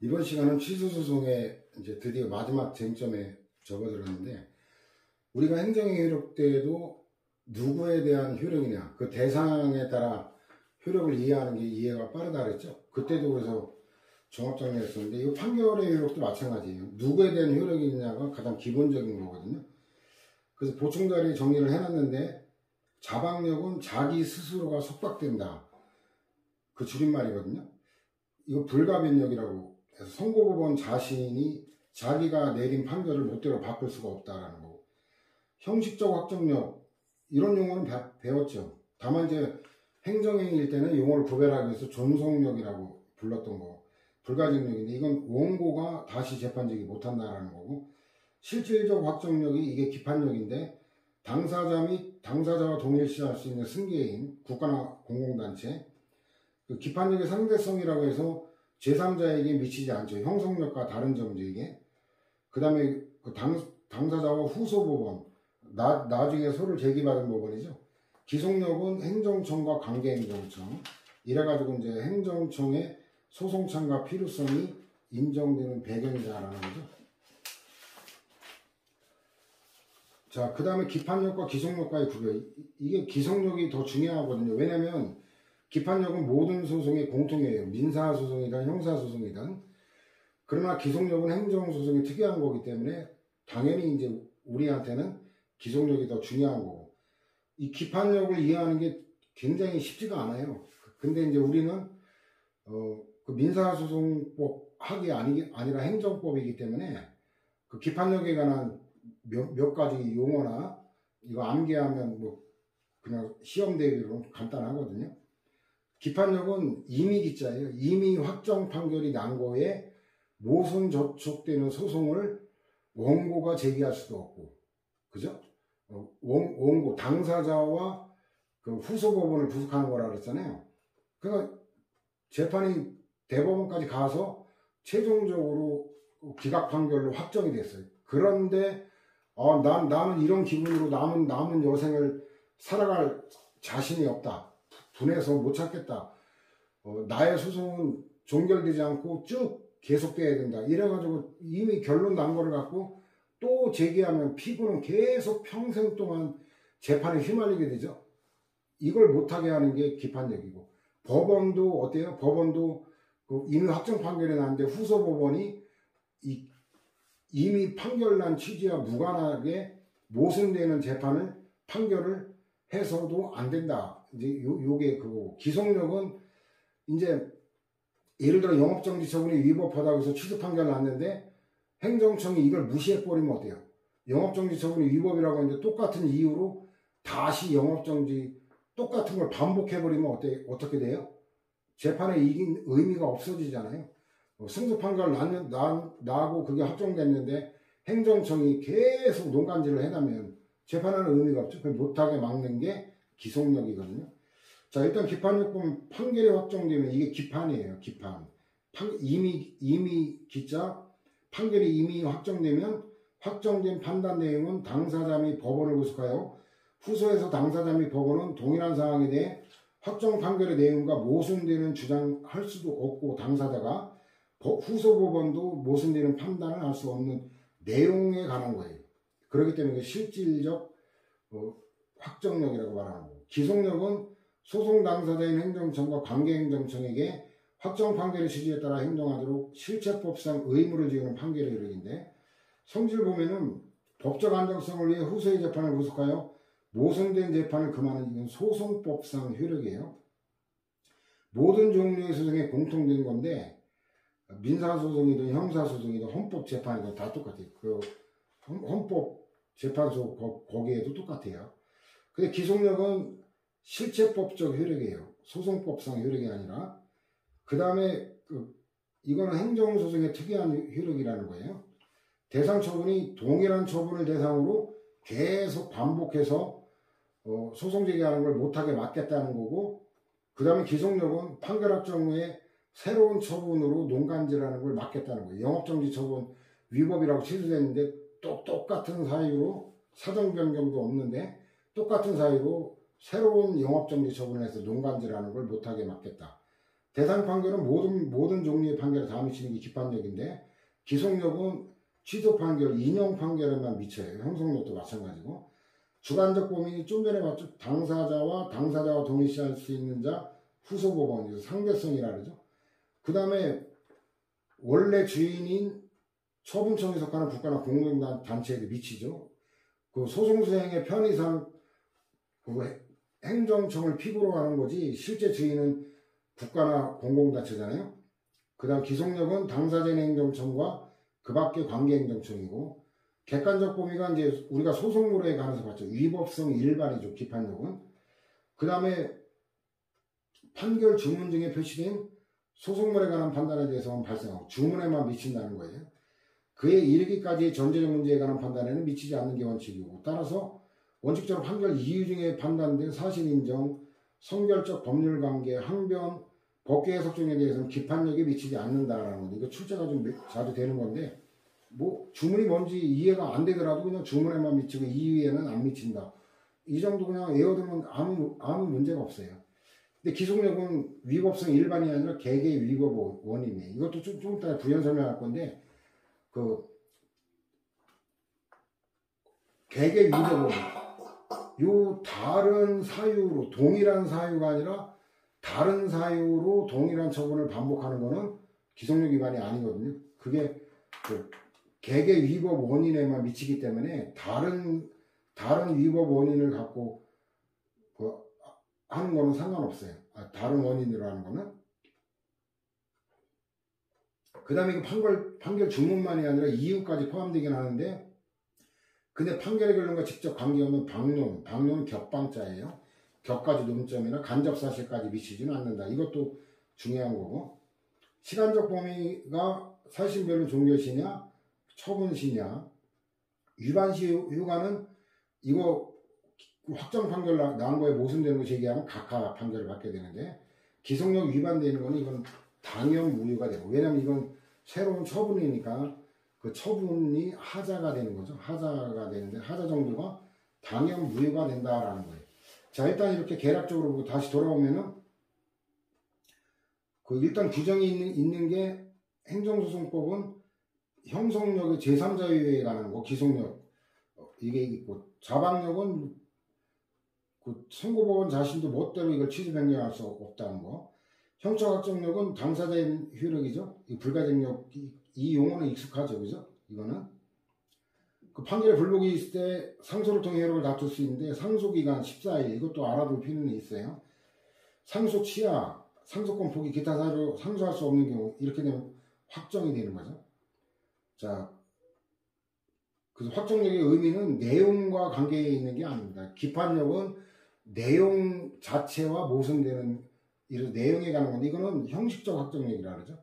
이번 시간은 취소소송의 이제 드디어 마지막 쟁점에 접어들었는데, 우리가 행정의 효력 때에도 누구에 대한 효력이냐, 그 대상에 따라 효력을 이해하는 게 이해가 빠르다 그랬죠. 그때도 그래서 종합정리했었는데, 이 판결의 효력도 마찬가지예요. 누구에 대한 효력이냐가 가장 기본적인 거거든요. 그래서 보충 자리에 정리를 해놨는데, 자방력은 자기 스스로가 속박된다, 그 줄임말이거든요. 이거 불가변력이라고 해서 선고법원 자신이 자기가 내린 판결을 멋대로 바꿀 수가 없다라는 거고, 형식적 확정력, 이런 용어는 배웠죠. 다만 이제 행정행위일 때는 용어를 구별하기 위해서 존속력이라고 불렀던 거, 불가증력인데, 이건 원고가 다시 재판지기 못한다라는 거고, 실질적 확정력이 이게 기판력인데, 당사자 및 당사자와 동일시할 수 있는 승계인 국가나 공공단체, 그 기판력의 상대성이라고 해서 제3자에게 미치지 않죠. 형성력과 다른 점이죠, 이게. 그 다음에 그 당사자와 후소법원, 나중에 소를 제기받은 법원이죠. 기속력은 행정청과 관계행정청. 이래가지고 이제 행정청의 소송창과 필요성이 인정되는 배경이다라는 거죠. 자, 그 다음에 기판력과 기속력과의 구별. 이게 기속력이 더 중요하거든요. 왜냐면 기판력은 모든 소송의 공통이에요. 민사소송이든 형사소송이든. 그러나 기속력은 행정소송이 특이한 거기 때문에 당연히 이제 우리한테는 기속력이 더 중요한 거고, 이 기판력을 이해하는 게 굉장히 쉽지가 않아요. 근데 이제 우리는 그 민사소송법 학이 아니라 행정법이기 때문에 그 기판력에 관한 몇 가지 용어나 이거 암기하면 뭐 그냥 시험 대비로 간단하거든요. 기판력은 임의 기자예요. 임의 확정 판결이 난 거에 모순 저촉되는 소송을 원고가 제기할 수도 없고, 그죠? 원고, 당사자와 그 후소법원을 구속하는 거라 그랬잖아요. 그러니까 재판이 대법원까지 가서 최종적으로 기각 판결로 확정이 됐어요. 그런데 나는 이런 기분으로 남은 여생을 살아갈 자신이 없다. 분해서 못 찾겠다. 나의 소송은 종결되지 않고 쭉 계속돼야 된다. 이래가지고 이미 결론 난 거를 갖고 또 제기하면 피고는 계속 평생 동안 재판에 휘말리게 되죠. 이걸 못하게 하는 게 기판력이고, 법원도 어때요? 법원도 그 이미 확정 판결이 났는데 후소법원이 이미 판결 난 취지와 무관하게 모순되는 판결을 해서도 안 된다. 이제 요게 그거고, 기속력은 이제 예를 들어 영업정지 처분이 위법하다고 해서 취소 판결 났는데 행정청이 이걸 무시해버리면 어때요? 영업정지 처분이 위법이라고 하는데 똑같은 이유로 다시 영업정지 똑같은 걸 반복해버리면 어떻게 돼요? 재판에 이긴 의미가 없어지잖아요. 승소 판결 나고 그게 확정됐는데 행정청이 계속 농간질을 해나면 재판하는 의미가 없죠. 그걸 못하게 막는 게 기속력이거든요. 자, 일단 기판력 보면 판결이 확정되면 이게 기판이에요. 기판. 이미 기자, 판결이 이미 확정되면 확정된 판단 내용은 당사자 및 법원을 구속하여 후소에서 당사자 및 법원은 동일한 사항에 대해 확정 판결의 내용과 모순되는 주장할 수도 없고, 당사자가 후소 법원도 모순되는 판단을 할 수 없는 내용에 관한 거예요. 그렇기 때문에 실질적 확정력이라고 말하는 거고, 기속력은 소송 당사자인 행정청과 관계행정청에게 확정 판결의 취지에 따라 행동하도록 실체법상 의무를 지우는 판결의 효력인데, 성질 보면은 법적 안정성을 위해 후소의 재판을 구속하여 모순된 재판을 금하는 이건 소송법상 효력이에요. 모든 종류의 소송에 공통된 건데, 민사소송이든 형사소송이든 헌법재판이든 다 똑같아요. 그 헌법재판소 거기에도 똑같아요. 근데 기속력은 실체법적 효력이에요. 소송법상 효력이 아니라. 그 다음에 이거는 행정소송의 특이한 효력이라는 거예요. 대상 처분이 동일한 처분을 대상으로 계속 반복해서 소송 제기하는 걸 못하게 막겠다는 거고, 그 다음에 기속력은 판결 확정 후에 새로운 처분으로 농간질하는 걸 막겠다는 거예요. 영업정지 처분 위법이라고 취소됐는데 똑같은 사유로 사정 변경도 없는데 똑같은 사유로 새로운 영업정지 처분을 해서 농간질하는 걸 못하게 막겠다. 대상 판결은 모든 종류의 판결에 다 미치는 게 기판력인데, 기속력은 취소 판결, 인용 판결에만 미쳐요. 형성력도 마찬가지고. 주관적 범위는 좀 전에 봤죠. 당사자와 동일시할 수 있는 자, 후속 법원, 상대성이라 그러죠. 그 다음에 원래 주인인 처분청에 속하는 국가나 공공단체에도 미치죠. 그 소송 수행의 편의상 그 행정청을 피고로 하는 거지, 실제 주인은 국가나 공공단체잖아요. 그 다음 기속력은 당사자인 행정청과 그 밖의 관계행정청이고, 객관적 범위가 이제 우리가 소송물에 관해서 봤죠. 위법성 일반이죠, 기판력은. 그 다음에 판결 주문 중에 표시된 소송물에 관한 판단에 대해서만 발생하고 주문에만 미친다는 거예요. 그에 이르기까지의 전제적 문제에 관한 판단에는 미치지 않는 게 원칙이고, 따라서 원칙적으로 판결 이유 중에 판단된 사실 인정, 성결적 법률 관계, 항변, 법규 해석 등에 대해서는 기판력이 미치지 않는다라는 건데, 이거 출제가 좀 자주 되는 건데, 뭐 주문이 뭔지 이해가 안 되더라도 그냥 주문에만 미치고 이유에는 안 미친다. 이 정도 그냥 외워두면 아무 문제가 없어요. 근데 기속력은 위법성 일반이 아니라 개개 위법 원인이에요. 이것도 좀 이따 부연 설명할 건데, 그 개개 위법 원인, 요 다른 사유로, 동일한 사유가 아니라 다른 사유로 동일한 처분을 반복하는 거는 기속력 위반이 아니거든요. 그게 그 개개 위법 원인에만 미치기 때문에 다른 위법 원인을 갖고 그 하는 거는 상관없어요. 다른 원인으로 하는 거는. 그 다음에 판결 주문만이 아니라 이유까지 포함되긴 하는데, 근데 판결의 결론과 직접 관계없는 방론은 격방자예요. 격까지 논점이나 간접사실까지 미치지는 않는다. 이것도 중요한 거고, 시간적 범위가 사실별로 종결시냐 처분시냐, 위반시 휴가는 이거 확정 판결 나온 거에 모순되는 거 제기하면 각하 판결을 받게 되는데, 기속력 위반되는 거는 이건 당연 무효가 되고, 왜냐면 이건 새로운 처분이니까 그 처분이 하자가 되는 거죠. 하자가 되는데 하자 정도가 당연 무효가 된다라는 거예요. 자, 일단 이렇게 개략적으로 보고 다시 돌아오면은 그 일단 규정이 있는 게, 행정소송법은 형성력의 제3자유에 관한 거, 기속력 이게 있고, 자방력은 그 선고법원 자신도 멋대로 이걸 취소 변경할 수 없다는 거. 형적 확정력은 당사자의 효력이죠. 이 불가증력, 이 용어는 익숙하죠, 그죠? 이거는 그 판결에 불복이 있을 때 상소를 통해 효력을 다툴 수 있는데, 상소기간 14일, 이것도 알아둘 필요는 있어요. 상소 취하, 상소권 포기, 기타 사유로 상소할 수 없는 경우, 이렇게 되면 확정이 되는 거죠. 자, 그래서 확정력의 의미는 내용과 관계에 있는 게 아닙니다. 기판력은 내용 자체와 모순되는 이런 내용에 관한 건데, 이거는 형식적 확정력이라 그러죠.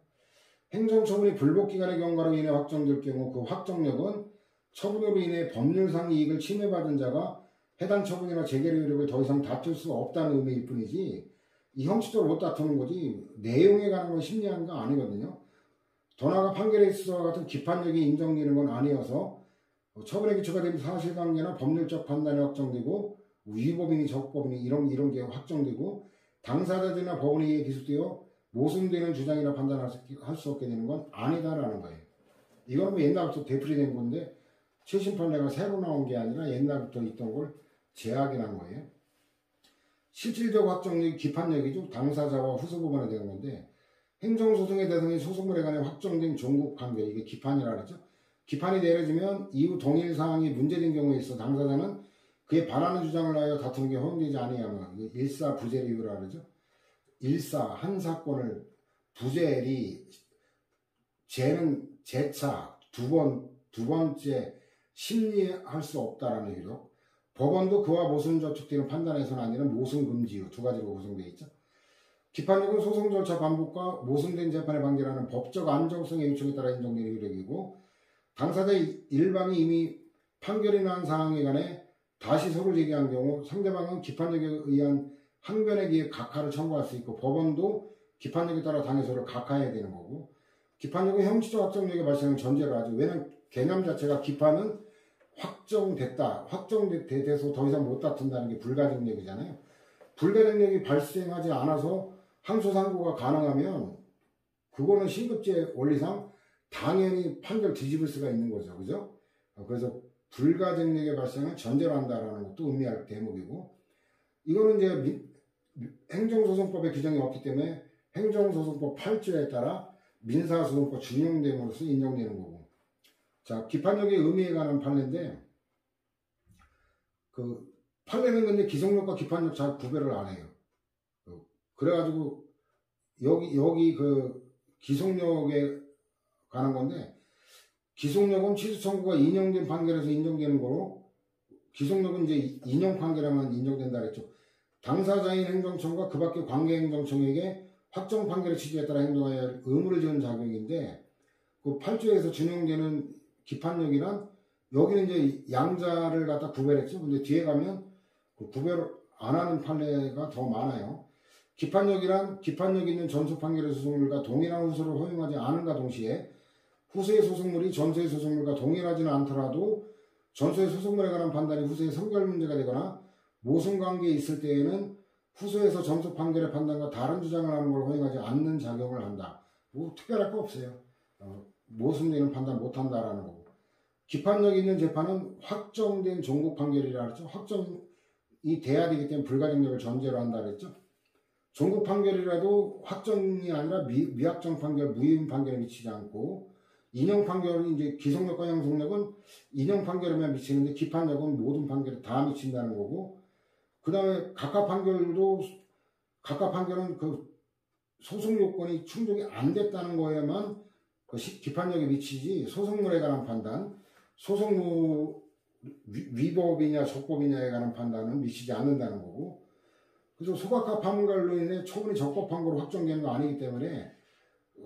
행정처분이 불복기간의 경과로 인해 확정될 경우, 그 확정력은 처분으로 인해 법률상 이익을 침해받은 자가 해당 처분이나 재결의 효력을 더 이상 다툴 수 없다는 의미일 뿐이지, 이 형식적으로 못 다투는 거지 내용에 관한 건 심리한 거 아니거든요. 더 나아가 판결에 있어서 같은 기판력이 인정되는 건 아니어서, 처분에 기초가 된 사실관계나 법률적 판단이 확정되고, 위법이니 적법이니 이런 게 확정되고, 당사자들이나 법원에 의해 기소되어 모순되는 주장이나 판단을 할 수 없게 되는 건 아니다라는 거예요. 이건 뭐 옛날부터 되풀이된 건데, 최신 판례가 새로 나온 게 아니라 옛날부터 있던 걸 재확인한 거예요. 실질적 확정력이 기판력이죠. 당사자와 후소법원에 되는 건데, 행정소송의 대상이 소송물에 관해 확정된 종국 판결, 이게 기판이라 그러죠. 기판이 내려지면 이후 동일 사항이 문제된 경우에 있어 당사자는 그에 반하는 주장을 하여 다투는 게 허용되지 아니하면, 일사부재리유라 그러죠. 한 사건을 부재리, 재는 재차, 두 번째 심리할 수 없다라는 얘기죠. 법원도 그와 모순 저촉되는 판단에서는 아니라 모순 금지유, 두 가지로 구성되어 있죠. 기판력은 소송 절차 반복과 모순된 재판의 방지라는 법적 안정성의 요청에 따라 인정되는 효력이고, 당사자의 일방이 이미 판결이 난 사항에 관해 다시 소를 제기한 경우 상대방은 기판력에 의한 항변에 의해 각하를 청구할 수 있고, 법원도 기판력에 따라 당해서를 각하해야 되는 거고, 기판력은 형식적 확정력에 발생하는 전제를 하죠. 왜냐하면 개념 자체가 기판은 확정돼서 더 이상 못 다툰다는 게 불가증력이잖아요. 불가증력이 발생하지 않아서 항소상고가 가능하면 그거는 신급제 원리상 당연히 판결 뒤집을 수가 있는 거죠. 그죠? 그래서 불가증력에 발생은 전제로 한다라는 것도 의미할 대목이고, 이거는 이제 행정소송법의 규정이 없기 때문에 행정소송법 8조에 따라 민사소송법 준용됨으로써 인정되는 거고. 자, 기판력의 의미에 관한 판례인데, 그 판례는 근데 기성력과 기판력 잘 구별을 안 해요. 그래가지고 여기 그 기성력에 관한 건데, 기성력은 취소 청구가 인용된 판결에서 인정되는 거로, 기성력은 이제 인용 판결에만 인정된다 그랬죠. 당사자인 행정청과 그 밖의 관계 행정청에게 확정 판결의 취지에 따라 행동하여야 할 의무를 지는 자격인데, 그 8조에서 준용되는 기판력이란, 여기는 이제 양자를 갖다 구별했죠. 근데 뒤에 가면 그 구별 안 하는 판례가 더 많아요. 기판력이란 기판력 있는 전소 판결의 소송물과 동일한 후소를 허용하지 않은가 동시에 후소의 소송물이 전소의 소송물과 동일하지는 않더라도 전소의 소송물에 관한 판단이 후소의 선결 문제가 되거나 모순관계에 있을 때에는 후소에서 전소 판결의 판단과 다른 주장을 하는 걸 허용하지 않는 작용을 한다. 뭐 특별할 거 없어요. 모순되는 판단 못한다라는 거고. 기판력 있는 재판은 확정된 종국 판결이라 그랬죠. 확정이 돼야 되기 때문에 불가증력을 전제로 한다 그랬죠. 종국 판결이라도 확정이 아니라 미확정 판결, 무효인 판결에 미치지 않고, 인용 판결은 이제 기성력과 형성력은 인용 판결에만 미치는데 기판력은 모든 판결에 다 미친다는 거고, 그 다음에 각각 판결은 그 소송 요건이 충족이 안 됐다는 거에만 그 기판력이 미치지, 소송물에 관한 판단, 소송무 위법이냐 적법이냐에 관한 판단은 미치지 않는다는 거고, 그래서 소각화 판결로 인해 처분이 적법한 거로 확정되는 거 아니기 때문에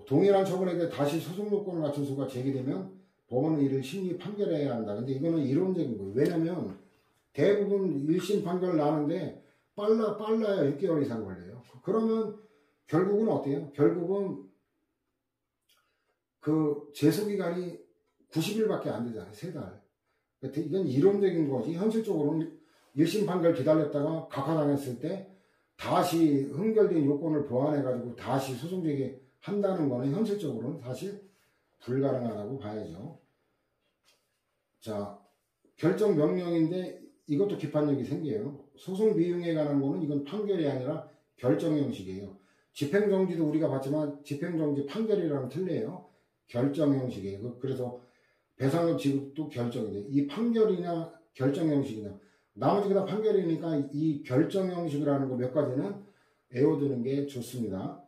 동일한 처분에 대해 다시 소송 요건을 갖춘 소가 제기되면 법원은 이를 심리 판결해야 한다. 근데 이거는 이론적인 거예요. 왜냐면 대부분 1심 판결 나는데 빨라야 6개월 이상 걸려요. 그러면 결국은 어때요? 결국은 그 제소기간이 90일밖에 안 되잖아요. 3달. 이건 이론적인 거지. 현실적으로는 1심 판결 기다렸다가 각하당했을 때 다시 흥결된 요건을 보완해가지고 다시 소송 제기한다는 거는 현실적으로는 사실 불가능하다고 봐야죠. 자, 결정 명령인데 이것도 기판력이 생겨요. 소송 비용에 관한 거는 이건 판결이 아니라 결정 형식이에요. 집행정지도 우리가 봤지만 집행정지 판결이랑 틀려요. 결정 형식이에요. 그래서 배상금 지급도 결정인데, 이 판결이냐 결정 형식이냐, 나머지가 다 판결이니까 이 결정 형식을 하는 거 몇 가지는 외워두는 게 좋습니다.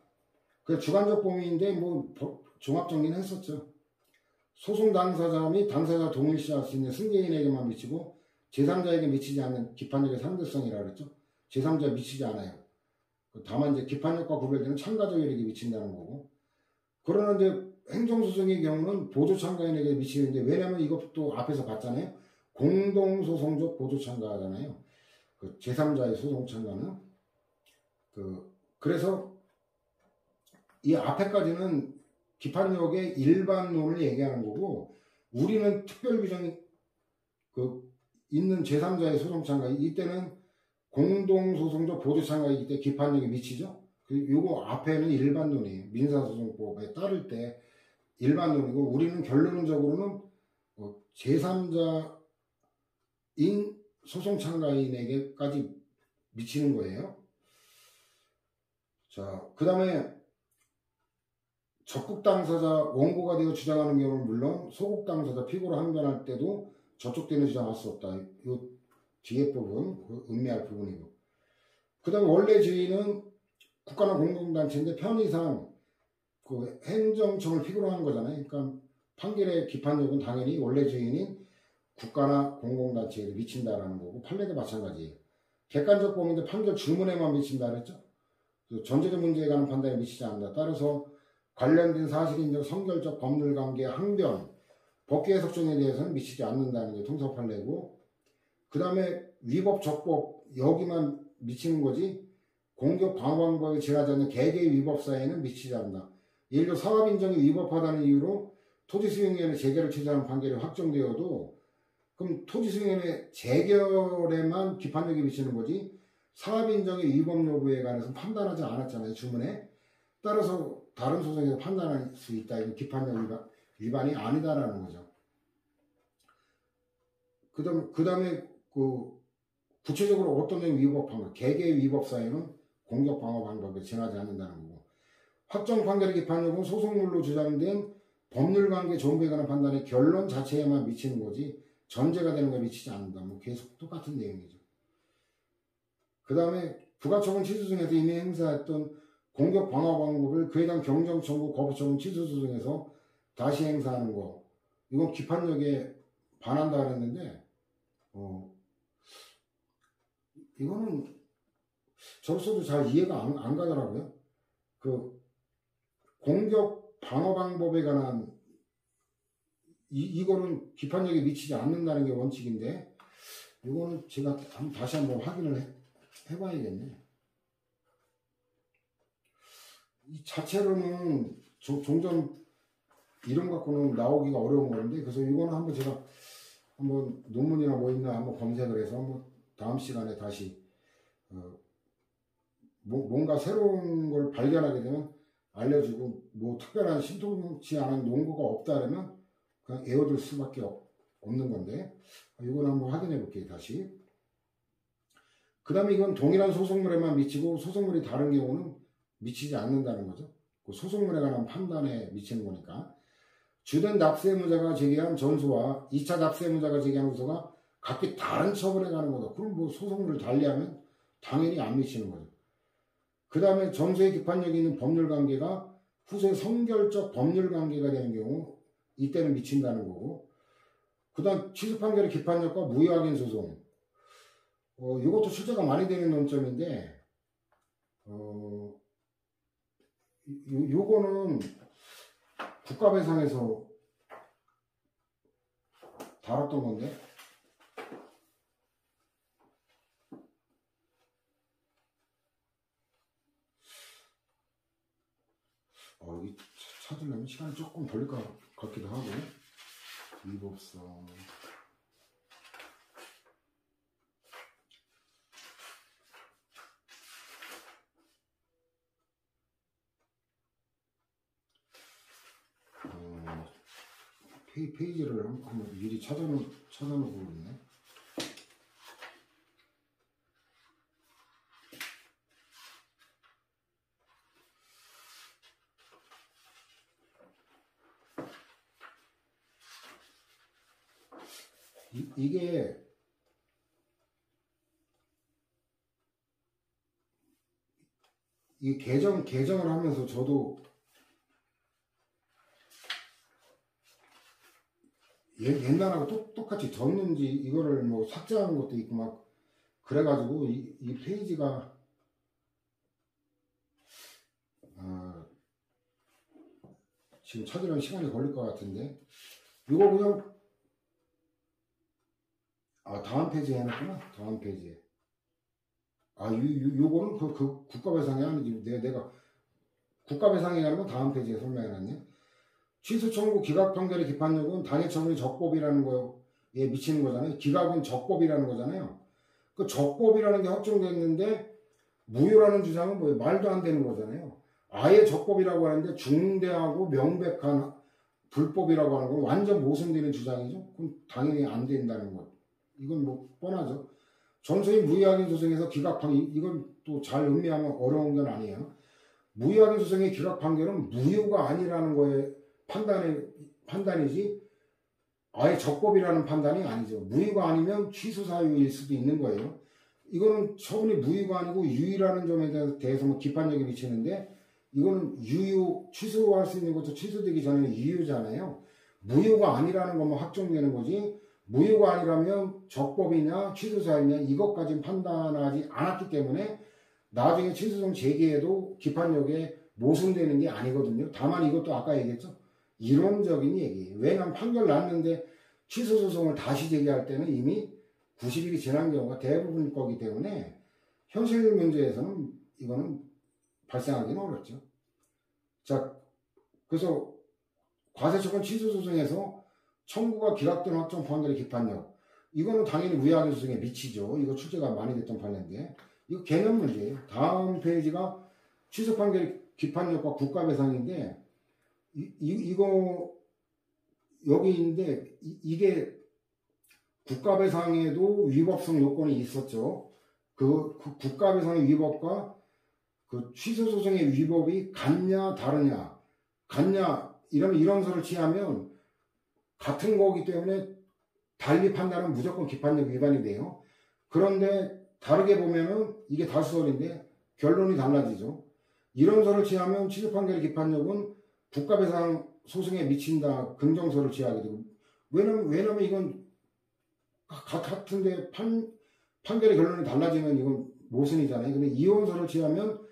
그 주관적 범위인데 뭐 종합 정리는 했었죠. 소송 당사자 및 당사자 동일시할 수 있는 승계인에게만 미치고 제3자에게 미치지 않는 기판력의 상대성이라고 그랬죠. 제3자에 미치지 않아요. 다만 이제 기판력과 구별되는 참가적 효력이 미친다는 거고. 그러나 이제 행정소송의 경우는 보조참가인에게 미치는데, 왜냐면 이것도 앞에서 봤잖아요. 공동소송적 보조참가잖아요. 그 제3자의 소송참가는. 그래서 이 앞에까지는 기판력의 일반론을 얘기하는 거고, 우리는 특별 규정이 있는 제3자의 소송참가, 이때는 공동소송적 보조참가이기 때문에 기판력이 미치죠. 요거 앞에는 일반론이에요. 민사소송법에 따를 때 일반론이고, 우리는 결론적으로는 제3자인 소송참가인에게까지 미치는 거예요. 자, 그 다음에 적국 당사자 원고가 되어 주장하는 경우는 물론 소국 당사자 피고로 항변할 때도 저촉되는 주장할 수 없다. 이 뒤에 부분, 의미할 부분이고. 그 다음에 원래 주인은 국가나 공공단체인데 편의상 그 행정청을 피고로 하는 거잖아요. 그러니까 판결의 기판력은 당연히 원래 주인인 국가나 공공단체에 미친다라는 거고, 판례도 마찬가지예요. 객관적 범위인데 판결 주문에만 미친다 그랬죠. 전제적 문제에 관한 판단에 미치지 않는다. 따라서 관련된 사실인적, 성결적, 법률관계, 항변, 법규 해석 등에 대해서는 미치지 않는다는 게 통상 판례고, 그 다음에 위법, 적법 여기만 미치는 거지 공격 방어방법에 지나지 않는 개개의 위법 사에는 미치지 않는다. 예를 들어 사업인정이 위법하다는 이유로 토지수용위원회 재결을 취소하는 판결이 확정되어도 그럼 토지수용위원회 재결에만 기판력이 미치는 거지, 사업인정의 위법 여부에 관해서 판단하지 않았잖아요. 주문에. 따라서 다른 소송에서 판단할 수 있다. 이건 기판력 위반이 아니다라는 거죠. 그 다음에 구체적으로 어떤 내용 위법 방법, 개개 위법 사유는 공격 방어 방법에 정하지 않는다는 거고, 확정 판결의 기판 여부는 소송물로 주장된 법률관계 존부에 관한 판단의 결론 자체에만 미치는 거지 전제가 되는 거에 미치지 않는다. 뭐 계속 똑같은 내용이죠. 그 다음에 부가처분 취소소송에서 이미 행사했던 공격 방어 방법을 그에 대한 경정 청구 거부 처분 취소 소송에서 다시 행사하는 거, 이건 기판력에 반한다 그랬는데 이거는 저로서도 잘 이해가 안 가더라고요. 그 공격 방어 방법에 관한 이거는 기판력에 미치지 않는다는 게 원칙인데, 이거는 제가 다시 한번 확인을 해봐야겠네. 이 자체로는 종전 이름 갖고는 나오기가 어려운 건데, 그래서 이거는 한번 제가 한번 논문이나 뭐 있나 한번 검색을 해서 한번 다음 시간에 다시 뭔가 새로운 걸 발견하게 되면 알려주고, 뭐 특별한 신통치 않은 논거가 없다면 그냥 에워둘 수밖에 없는 건데, 이건 한번 확인해 볼게요. 다시. 그 다음에 이건 동일한 소송물에만 미치고 소송물이 다른 경우는 미치지 않는다는 거죠. 그 소송물에 관한 판단에 미치는 거니까. 주된 납세의무자가 제기한 전소와 2차 납세의무자가 제기한 우소가 각기 다른 처벌에 가는 거다. 그럼 뭐 소송물을 달리하면 당연히 안 미치는 거죠. 그 다음에 전소의 기판력이 있는 법률관계가 후소의 성결적 법률관계가 되는 경우, 이때는 미친다는 거고, 그 다음 취소 판결의 기판력과 무효확인 소송, 이것도 출제가 많이 되는 논점인데, 요거는 국가배상에서 다뤘던 건데, 여기 찾으려면 시간이 조금 걸릴 것 같기도 하고. 위법성, 페이지를 한번 미리 찾아놓고 있네. 이게 이 개정을 하면서 저도 옛날하고 똑같이 졌는지 이거를 뭐 삭제하는 것도 있고 막 그래가지고 이 페이지가 지금 찾으려면 시간이 걸릴 것 같은데, 이거 그냥 다음 페이지에 해놨구나. 다음 페이지에. 요거는 그 국가배상이 아니지. 내가 국가배상이 아니고 다음 페이지에 설명해놨네. 취소 청구 기각 판결의 기판력은 당해 처분이 적법이라는 거에 미치는 거잖아요. 기각은 적법이라는 거잖아요. 그 적법이라는 게 확정됐는데 무효라는 주장은 뭐예요? 말도 안 되는 거잖아요. 아예 적법이라고 하는데 중대하고 명백한 불법이라고 하는 건 완전 모순되는 주장이죠. 그럼 당연히 안 된다는 것. 이건 뭐 뻔하죠. 전소의 무효확인 소송에서 기각 판결, 이건 또 잘 음미하면 어려운 건 아니에요. 무효확인 소송의 기각 판결은 무효가 아니라는 거에 판단이지 아예 적법이라는 판단이 아니죠. 무효가 아니면 취소 사유일 수도 있는 거예요. 이거는 처분이 무효가 아니고 유효라는 점에 대해서 뭐 기판력이 미치는데, 이거는 유효, 취소할 수 있는 것도 취소되기 전에는 유효잖아요. 무효가 아니라는 것만 확정되는 거지, 무효가 아니라면 적법이냐 취소 사유냐 이것까지는 판단하지 않았기 때문에 나중에 취소송 제기에도 기판력에 모순되는 게 아니거든요. 다만 이것도 아까 얘기했죠. 이론적인 얘기예요. 왜냐하면 판결 났는데 취소소송을 다시 제기할 때는 이미 90일이 지난 경우가 대부분일 거기 때문에 현실 문제에서는 이거는 발생하기는 어렵죠. 자, 그래서 과세처분 취소소송에서 청구가 기각된 확정 판결의 기판력, 이거는 당연히 무효확인 소송에 미치죠. 이거 출제가 많이 됐던 판례인데, 이거 개념 문제예요. 다음 페이지가 취소 판결 기판력과 국가배상인데 이거 여기 있는데 이게 국가배상에도 위법성 요건이 있었죠. 그 국가배상의 위법과 그 취소소송의 위법이 같냐 다르냐. 같냐 이러면 이런 소를 취하면 같은 거기 때문에 달리 판단은 무조건 기판력 위반이 돼요. 그런데 다르게 보면은 이게 다수설인데 결론이 달라지죠. 이런 소를 취하면 취소 판결의 기판력은 국가배상 소송에 미친다 긍정소를 취하게 되고 왜냐면 이건 같은데 판결의 결론이 달라지면 이건 모순이잖아요. 근데 이혼소를 취하면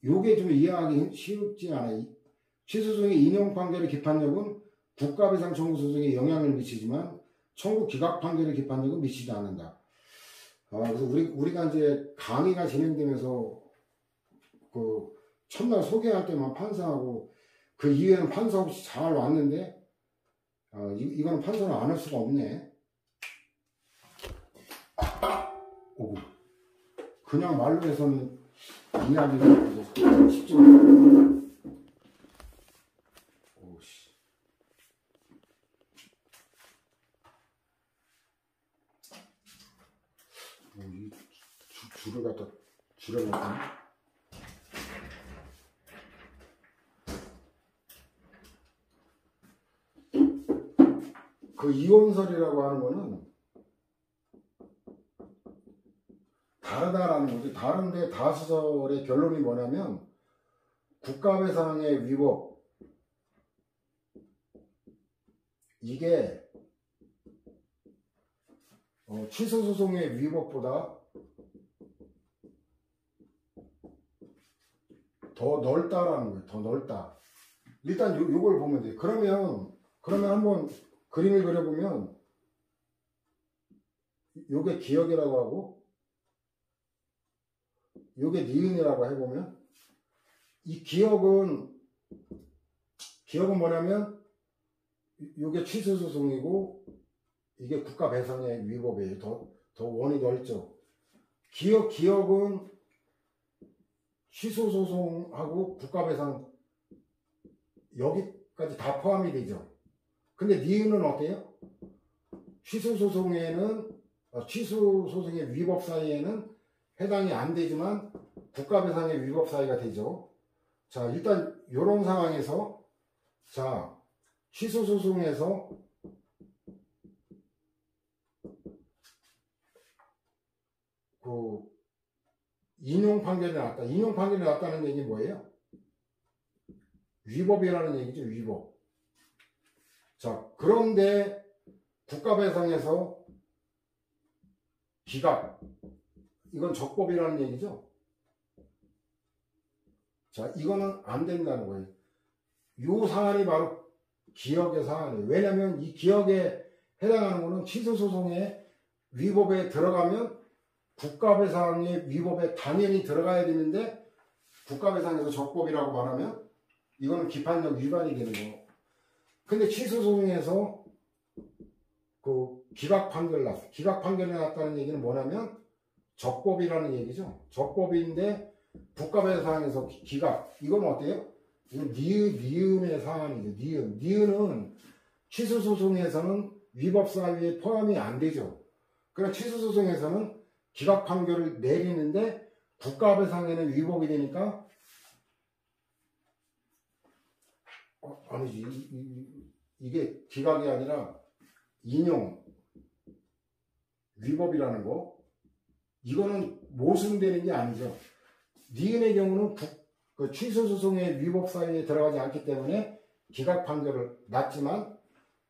요게 좀 이해하기 쉽지 않아요. 취소소송의 인용 판결의 기판력은 국가배상 청구 소송에 영향을 미치지만 청구 기각 판결의 기판력은 미치지 않는다. 그래서 우리가 이제 강의가 진행되면서 그 첫날 소개할 때만 판사하고 그 이후에는 판사 없이 잘 왔는데 이거는 판사를 안 할 수가 없네. 오구. 그냥 말로 해서는 이야기가 쉽지 않아. 오씨. 이 줄을 갖다 줄여놨네. 그 이혼설이라고 하는 거는 다르다라는 거죠. 다른데 다수설의 결론이 뭐냐면 국가배상의 위법 이게 취소소송의 위법보다 더 넓다라는 거예요. 더 넓다. 일단 요걸 보면 돼요. 그러면 한번 그림을 그려보면 요게 기억이라고 하고 요게 니은이라고 해보면 이 기억은 뭐냐면 요게 취소소송이고 이게 국가배상의 위법이에요. 더 원이 넓죠. 기억은 취소소송하고 국가배상 여기까지 다 포함이 되죠. 근데 니은은 어때요? 취소소송의 위법 사이에는 해당이 안 되지만 국가배상의 위법 사이가 되죠. 자, 일단 이런 상황에서 자, 취소소송에서 그 인용 판결이 났다. 인용 판결이 났다는 얘기는 뭐예요? 위법이라는 얘기죠. 위법. 자, 그런데 국가배상에서 기각 이건 적법이라는 얘기죠. 자, 이거는 안 된다는 거예요. 이 사안이 바로 기억의 사안이에요. 왜냐하면 이 기억에 해당하는 거는 취소소송의 위법에 들어가면 국가배상의 위법에 당연히 들어가야 되는데 국가배상에서 적법이라고 말하면 이거는 기판력 위반이 되는 거. 근데 취소소송에서 그 기각 판결이 났어. 기각 판결이 났다는 얘기는 뭐냐면 적법이라는 얘기죠. 적법인데 국가배상에서 기각. 이건 어때요? 이건 니은의 사안이죠. 니은은 취소소송에서는 위법 사유에 포함이 안 되죠. 그러나 취소소송에서는 기각 판결을 내리는데 국가배상에는 위법이 되니까 아니지. 이게 기각이 아니라 인용 위법이라는 거 이거는 모순되는 게 아니죠. 니은의 경우는 그 취소소송의 위법 사유에 들어가지 않기 때문에 기각 판결을 났지만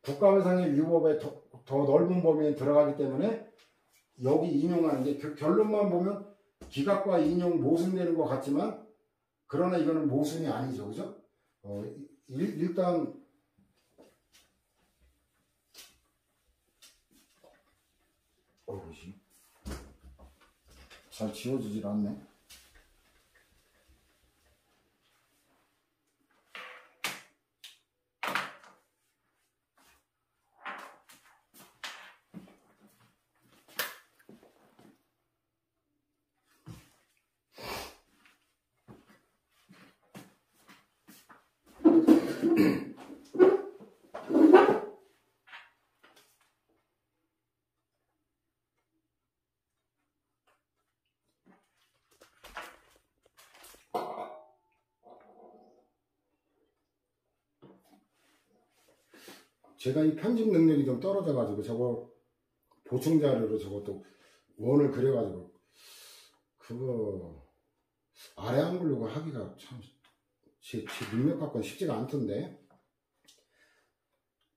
국가배상의 위법에 더 넓은 범위에 들어가기 때문에 여기 인용하는 게 결론만 보면 기각과 인용 모순되는 것 같지만 그러나 이거는 모순이 아니죠. 그죠? 일단 잘 지워지질 않네. 제가 이 편집 능력이 좀 떨어져가지고 저거 보충 자료로 저것도 원을 그려가지고 그거 아래 한글로 하기가 참 제 능력 갖고는 쉽지가 않던데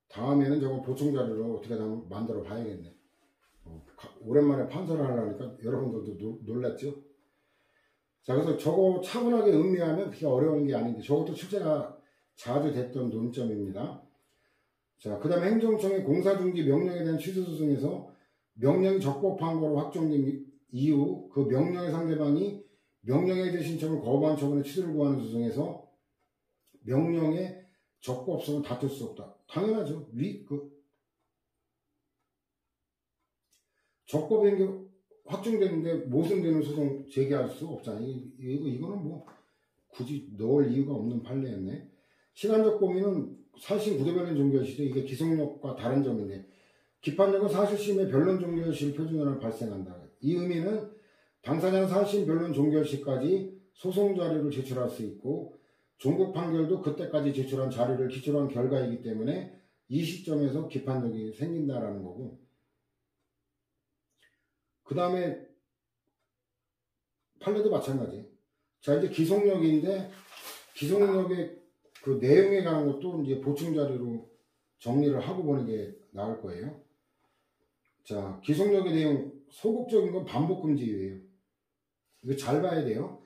다음에는 저거 보충 자료로 어떻게 만들어 봐야겠네. 오랜만에 판서를 하려니까 여러분들도 놀랐죠? 자, 그래서 저거 차분하게 음미하면 그게 어려운 게 아닌데 저것도 출제가 자주 됐던 논점입니다. 자, 그 다음에 행정청의 공사중지 명령에 대한 취소소송에서 명령이 적법한 거로 확정된 이후 그 명령의 상대방이 명령에 대해 신청을 거부한 처분에 취소를 구하는 소송에서 명령의 적법성을 다툴 수 없다. 당연하죠. 적법이 확정되는데 모순되는 소송 제기할 수 없잖아요. 이거는 뭐 굳이 넣을 이유가 없는 판례였네. 시간적 범위는 사실 구대변인 종결시죠. 이게 기속력과 다른 점인데 기판력은 사실심의 변론 종결시 표준화를 발생한다. 이 의미는 당사자는 사실심 변론 종결시까지 소송 자료를 제출할 수 있고 종국 판결도 그때까지 제출한 자료를 기초로 한 결과이기 때문에 이 시점에서 기판력이 생긴다라는 거고 그 다음에 판례도 마찬가지. 자, 이제 기속력인데 기속력의 그 내용에 관한 것도 이제 보충 자료로 정리를 하고 보는 게 나을 거예요. 자, 기속력의 내용 소극적인 건 반복 금지예요. 이거 잘 봐야 돼요.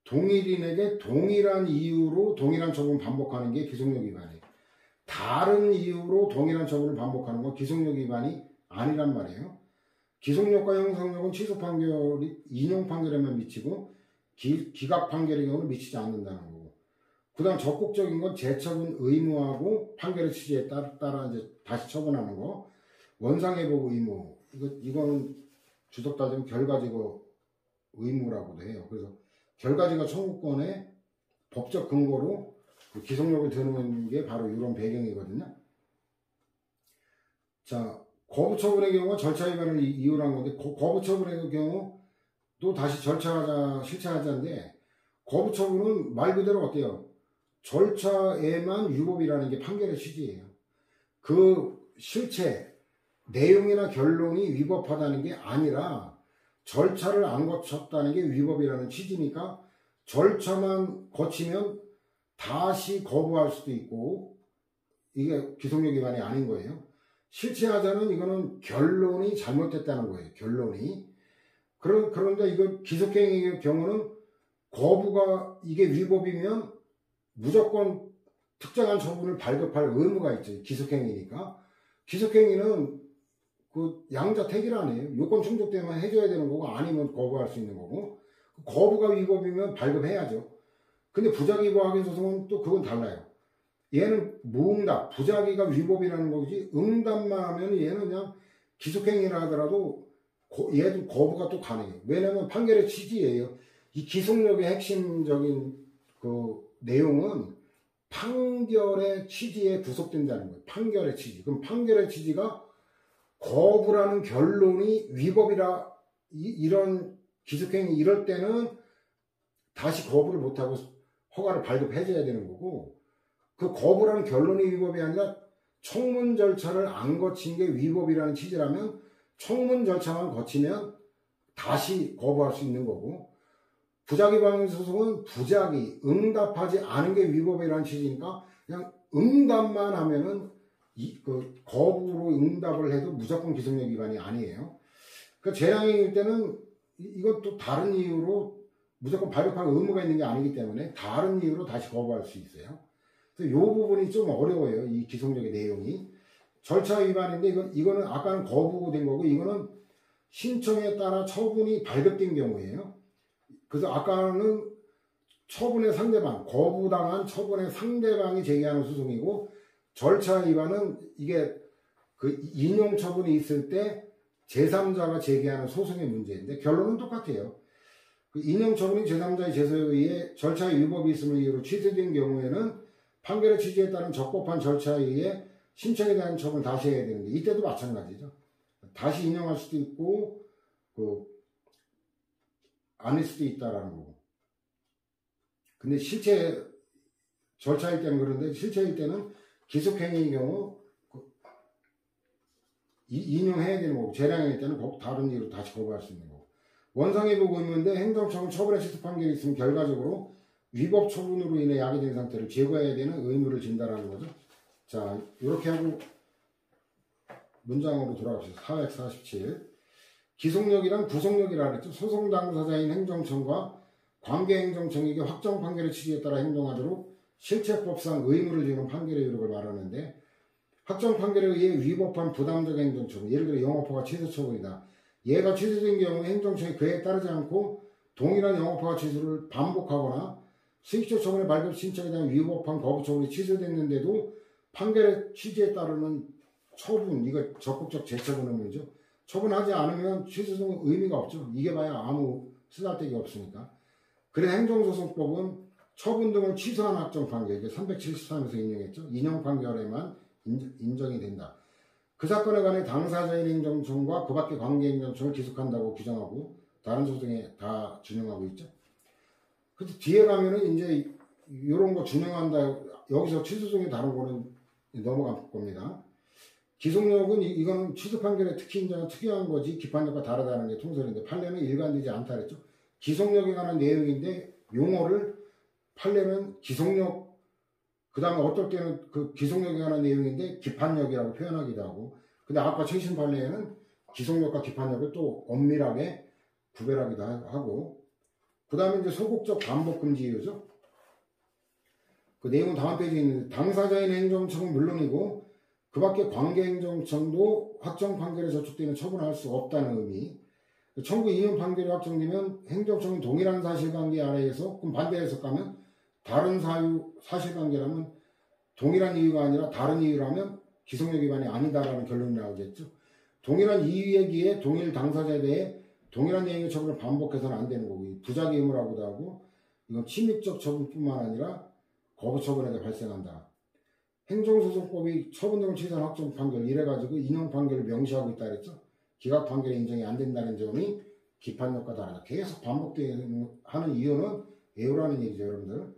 동일인에게 동일한 이유로 동일한 처분을 반복하는 게 기속력 위반이에요. 다른 이유로 동일한 처분을 반복하는 건 기속력 위반이 아니란 말이에요. 기속력과 형성력은 취소 판결이 인용 판결에만 미치고 기각 판결의 경우는 미치지 않는다는 거고. 그 다음 적극적인 건 재처분 의무하고 판결의 취지에 따라 이제 다시 처분하는 거. 원상회복 의무. 이거는 주석 따지면 결과지거 의무라고도 해요. 그래서 결과지거 청구권의 법적 근거로 기속력을 드는 게 바로 이런 배경이거든요. 자, 거부처분의 경우가 절차 위반을 이유로 한 건데 거부처분의 경우 또 다시 절차하자 실체하자인데 거부처분은 말 그대로 어때요? 절차에만 위법이라는 게 판결의 취지예요. 그 실체 내용이나 결론이 위법하다는 게 아니라 절차를 안 거쳤다는 게 위법이라는 취지니까 절차만 거치면 다시 거부할 수도 있고 이게 기속력 위반이 아닌 거예요. 실체하자는 이거는 결론이 잘못됐다는 거예요. 결론이. 그런데 이거 기속행위의 경우는 거부가 이게 위법이면 무조건 특정한 처분을 발급할 의무가 있죠. 기속행위니까. 기속행위는 그 양자택일아니에요. 요건 충족되면 해줘야 되는 거고 아니면 거부할 수 있는 거고 거부가 위법이면 발급해야죠. 근데 부작위법 확인 소송은 또 그건 달라요. 얘는 무응답, 부작위가 위법이라는 거지 응답만 하면 얘는 그냥 기속행위라 하더라도 얘도 거부가 또 가능해요. 왜냐면 판결의 취지예요. 이 기속력의 핵심적인 그 내용은 판결의 취지에 구속된다는 거예요. 판결의 취지. 그럼 판결의 취지가 거부라는 결론이 위법이라 이런 기속행위 이럴 때는 다시 거부를 못하고 허가를 발급해줘야 되는 거고 그 거부라는 결론이 위법이 아니라 청문 절차를 안 거친 게 위법이라는 취지라면 청문 절차만 거치면 다시 거부할 수 있는 거고 부작위 방해 소송은 부작위, 응답하지 않은 게 위법이라는 취지니까 그냥 응답만 하면은 그 거부로 응답을 해도 무조건 기속력 위반이 아니에요. 그 재량행위일 때는 이건 또 다른 이유로 무조건 발급할 의무가 있는 게 아니기 때문에 다른 이유로 다시 거부할 수 있어요. 그래서 이 부분이 좀 어려워요. 이 기속력의 내용이. 절차 위반인데 이거는 아까는 거부된 거고 이거는 신청에 따라 처분이 발급된 경우예요. 그래서 아까는 처분의 상대방, 거부당한 처분의 상대방이 제기하는 소송이고 절차 위반은 이게 그 인용 처분이 있을 때 제3자가 제기하는 소송의 문제인데 결론은 똑같아요. 그 인용 처분이 제3자의 제소에 의해 절차의 위법이 있음을 이유로 취소된 경우에는 판결의 취지에 따른 적법한 절차에 의해 신청에 대한 처분을 다시 해야 되는데 이때도 마찬가지죠. 다시 인용할 수도 있고 아닐 수도 있다라는 거고. 근데 실체 절차일 때는 그런데 실체일 때는 기속행위의 경우 인용해야 되는 거고, 재량일 때는 다른 이유로 다시 거부할 수 있는 거고. 원상회복 의무인데 행정청은 처분에 취소 판결이 있으면 결과적으로 위법 처분으로 인해 야기된 상태를 제거해야 되는 의무를 진다라는 거죠. 자, 이렇게 하고 문장으로 돌아갑시다. 447. 기속력이란 구속력이라 그랬죠. 소송 당사자인 행정청과 관계행정청에게 확정 판결의 취지에 따라 행동하도록 실체법상 의무를 주는 판결의 요력을 말하는데, 확정 판결에 의해 위법한 부담적 행정처분, 예를 들어 영업허가 취소 처분이다. 얘가 취소된 경우 행정청이 그에 따르지 않고 동일한 영업허가 취소를 반복하거나 수익적 처분의 발급 신청에 대한 위법한 거부 처분이 취소됐는데도 판결의 취지에 따르는 처분, 이거 적극적 재처분 의무죠. 처분하지 않으면 취소는 의미가 없죠. 이게 봐야 아무 쓰잘데기 없으니까. 그래서 행정소송법은 처분 등을 취소한 확정 판결, 373에서 인용했죠. 인용 판결에만 인정이 된다. 그 사건에 관해 당사자인 행정청과 그 밖의 관계행정청을 기속한다고 규정하고 다른 소송에 다 준용하고 있죠. 근데 뒤에 가면은 이제 이런 거 준용한다. 여기서 취소송이 다른 거는 넘어갈 겁니다. 기속력은 이거는 취소 판결의 특히 인정은 특이한 거지 기판력과 다르다는 게 통설인데 판례는 일관되지 않다 그랬죠. 기속력에 관한 내용인데 용어를 판례는 기속력, 그 다음에 어떨 때는 그 기속력에 관한 내용인데 기판력이라고 표현하기도 하고, 근데 아까 최신 판례에는 기속력과 기판력을 또 엄밀하게 구별하기도 하고, 그 다음에 이제 소극적 반복 금지 이유죠. 그 내용은 다음 페이지에 있는데, 당사자인 행정청은 물론이고 그 밖에 관계행정청도 확정 판결에 저촉되면 처분할 수 없다는 의미. 청구 인용 판결이 확정되면 행정청은 동일한 사실관계 아래에서, 그럼 반대 해석하면 다른 사실관계라면 동일한 이유가 아니라 다른 이유라면 기속력 위반이 아니다라는 결론이 나오겠죠. 동일한 이유에 기해 동일 당사자에 대해 동일한 내용의 처분을 반복해서는 안 되는 거고, 부작위 의무라고도 하고, 이건 침입적 처분뿐만 아니라 거부 처분에도 발생한다. 행정소송법이 처분 등을 취소한 확정 판결, 이래가지고 인용 판결을 명시하고 있다 그랬죠. 기각 판결에 인정이 안 된다는 점이 기판력과 다르다. 계속 반복하는 이유는 애우라는 얘기죠, 여러분들.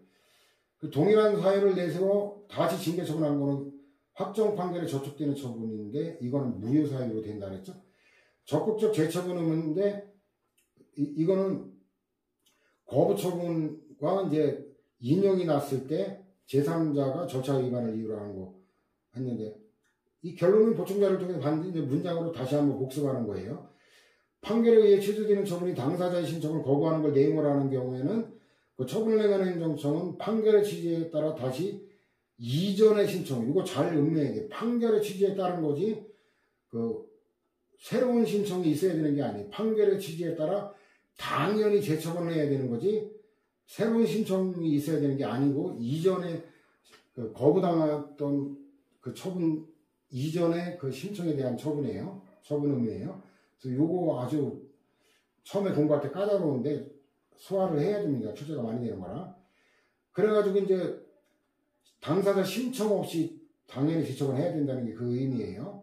그 동일한 사유를 내세워 다시 징계 처분한 거는 확정 판결에 저촉되는 처분인데, 이거는 무효 사유로 된다 그랬죠. 적극적 재처분 의무인데, 이거는 거부 처분과 이제 인용이 났을 때 제3자가 절차 위반을 이유로 하는 거 했는데, 이 결론은 보충자를 통해 봤는데 이제 문장으로 다시 한번 복습하는 거예요. 판결에 의해 취소되는 처분이 당사자의 신청을 거부하는 걸 내용으로 하는 경우에는 그 처분을 행하는 행정청은 판결의 취지에 따라 다시 이전의 신청, 이거 잘 음미해야 돼. 판결의 취지에 따른 거지 그 새로운 신청이 있어야 되는 게 아니에요. 판결의 취지에 따라 당연히 재처분을 해야 되는 거지 새로운 신청이 있어야 되는 게 아니고, 이전에 그 거부당했던 그 처분 이전의 그 신청에 대한 처분이에요. 처분 의무예요. 그래서 요거 아주 처음에 공부할 때 까다로운데 소화를 해야 됩니다. 출제가 많이 되는 거라. 그래가지고 이제 당사자 신청 없이 당연히 재처분을 해야 된다는 게 그 의미예요.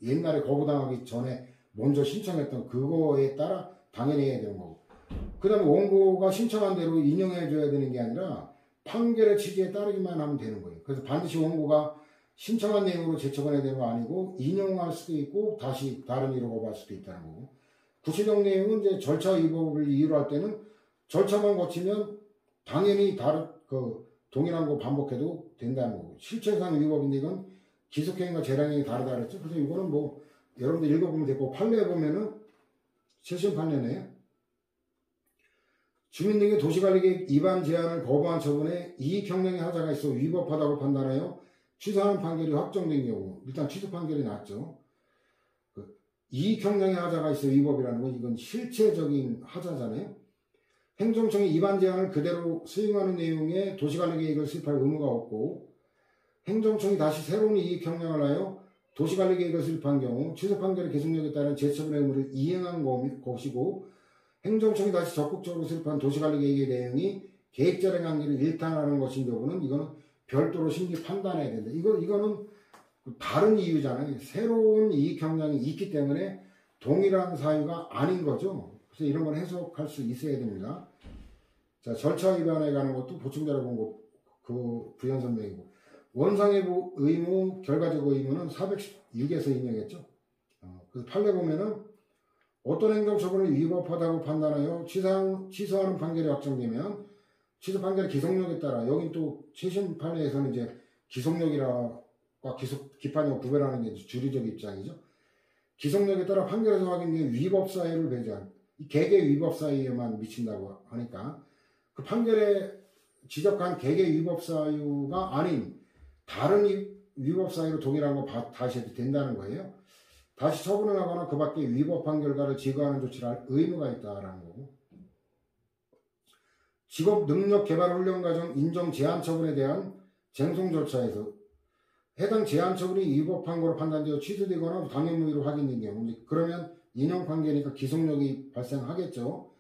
옛날에 거부당하기 전에 먼저 신청했던 그거에 따라 당연히 해야 되는 거고, 그 다음에 원고가 신청한 대로 인용해줘야 되는 게 아니라 판결의 취지에 따르기만 하면 되는 거예요. 그래서 반드시 원고가 신청한 내용으로 재처분해야 되는 거 아니고 인용할 수도 있고 다시 다른 이유로 거부할 수도 있다는 거고, 구체적 내용은 이제 절차 위법을 이유로 할 때는 절차만 거치면 당연히 동일한 거 반복해도 된다는 거고, 실체상 위법인데 이건 기속행위가 재량행위 다르다 그랬죠. 그래서 이거는 뭐 여러분들 읽어보면 되고, 판례 보면은 최신 판례네. 주민 등의 도시관리계획 위반 제한을 거부한 처분에 이익형량의 하자가 있어 위법하다고 판단하여 취소하는 판결이 확정된 경우, 일단 취소 판결이 났죠. 이익형량의 하자가 있어 위법이라는 건 이건 실체적인 하자잖아요. 행정청이 위반 제한을 그대로 수행하는 내용의 도시관리계획을 수립할 의무가 없고, 행정청이 다시 새로운 이익형량을 하여 도시관리계획을 수립한 경우 취소 판결의 계속력에 따른 재처분의 의무를 이행한 것이고, 행정청이 다시 적극적으로 수립한 도시관리계획의 내용이 계획자의 관계를 일탈하는 것인 여부는 이거는 별도로 심리 판단해야 된다. 이거는 다른 이유잖아요. 새로운 이익형량이 있기 때문에 동일한 사유가 아닌 거죠. 그래서 이런 건 해석할 수 있어야 됩니다. 자, 절차 위반에 관한 것도 보충자료 본거 그 부연 설명이고, 원상의 의무, 결과적 의무는 416에서 인용했죠. 그래서 판례 보면은 어떤 행정처분을 위법하다고 판단하여 취소하는 판결이 확정되면 취소 판결의 기속력에 따라, 여긴 또 최신 판례에서는 이제 기속력과 기판력 구별하는 게 주리적 입장이죠. 기속력에 따라 판결에서 확인된 위법 사유를 배제한, 이 개개 위법 사유에만 미친다고 하니까 그 판결에 지적한 개개 위법 사유가 아닌 다른 위법 사유로 동일한 거 다시 해도 된다는 거예요. 다시 처분을 하거나 그 밖에 위법한 결과를 제거하는 조치를 할 의무가 있다라는 거고, 직업 능력 개발 훈련 과정 인정 제한 처분에 대한 쟁송 절차에서 해당 제한 처분이 위법한 거로 판단되어 취소되거나 당연무의로 확인된 경우, 그러면 인용 판결이니까 기속력이 발생하겠죠.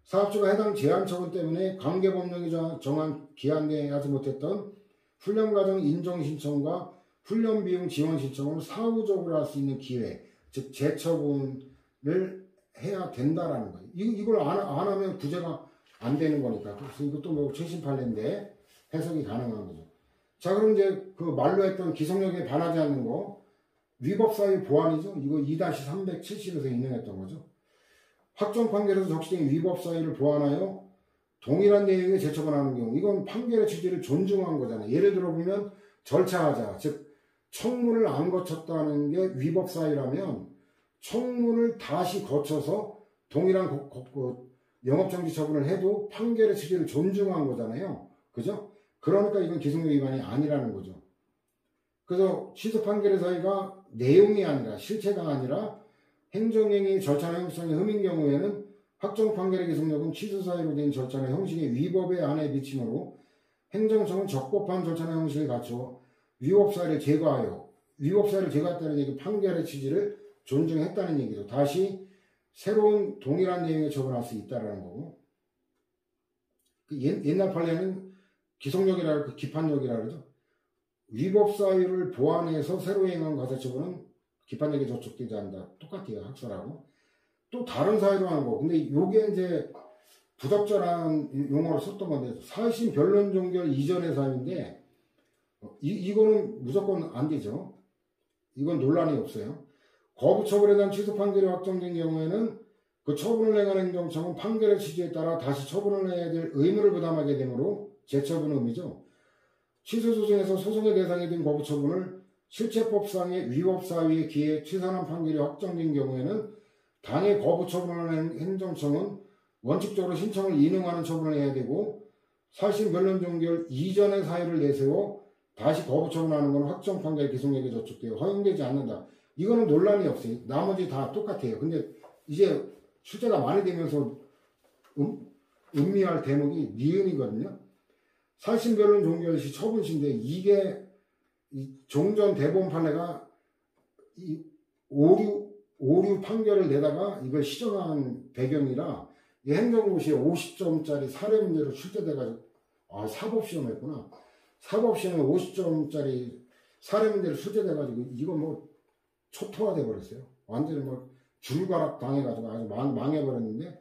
사업주가 해당 제한 처분 때문에 관계법령이 정한 기한 내에 하지 못했던 훈련 과정 인정 신청과 훈련 비용 지원 신청을 사후적으로 할 수 있는 기회, 즉 재처분을 해야 된다라는 거예요. 이걸 안 하면 구제가 안 되는 거니까. 그래서 이것도 뭐 최신 판례인데 해석이 가능한 거죠. 자, 그럼 이제 그 말로 했던 기속력에 반하지 않는 거, 위법 사유 보완이죠. 이거 2-370에서 인용했던 거죠. 확정 판결에서 적시된 위법 사유를 보완하여 동일한 내용의 재처분하는 경우, 이건 판결의 취지를 존중한 거잖아요. 예를 들어 보면 절차하자, 즉 청문을 안 거쳤다는 게 위법 사유라면 청문을 다시 거쳐서 동일한 영업정지 처분을 해도 판결의 취지를 존중한 거잖아요. 그죠? 그러니까 이건 기속력 위반이 아니라는 거죠. 그래서 취소 판결의 사유가 내용이 아니라 실체가 아니라 행정행위 절차나 형식상의 흠인 경우에는 확정 판결의 기속력은 취소 사유로 된 절차나 형식의 위법에 한해 미치므로 행정청은 적법한 절차나 형식을 갖춰 위법 사유를 제거하여, 위법 사유를 제거했다는 얘기, 판결의 취지를 존중했다는 얘기죠. 다시 새로운 동일한 내용의 처분할 수 있다는 거고, 옛날 판례는 기속력이라 그러고 기판력이라 그러죠. 위법 사유를 보완해서 새로 행한 과세처분은 기판력에 저촉되지 않는다. 똑같아요. 학설하고. 또 다른 사유로 하는 거. 근데 요게 이제 부적절한 용어로 썼던 건데, 사심 변론 종결 이전의 사유인데, 이거는 무조건 안 되죠. 이건 논란이 없어요. 거부 처분에 대한 취소 판결이 확정된 경우에는 그 처분을 행한 행정청은 판결의 취지에 따라 다시 처분을 해야 될 의무를 부담하게 되므로 재처분 의미죠. 취소 소송에서 소송의 대상이 된 거부 처분을 실체법상의 위법 사유에 기해 취소하는 판결이 확정된 경우에는 당해 거부 처분하는 행정청은 원칙적으로 신청을 인용하는 처분을 해야 되고, 사심 변론 종결 이전의 사유를 내세워 다시 거부 처분하는 것은 확정 판결 기속력에 저촉되어 허용되지 않는다. 이거는 논란이 없어요. 나머지 다 똑같아요. 근데 이제 출제가 많이 되면서 음미할 대목이 니은이거든요. 사심 변론 종결 시 처분시인데, 이게 이 종전 대법원 판례가 이 오류 판결을 내다가 이걸 시정한 배경이라, 이 행정고시에 50점짜리 사례 문제로 출제돼가지고, 사법시험 했구나. 사법시험에 50점짜리 사례 문제로 출제돼가지고 이거 뭐 초토화돼 버렸어요. 완전히 뭐 줄가락 당해가지고 아주 망해버렸는데,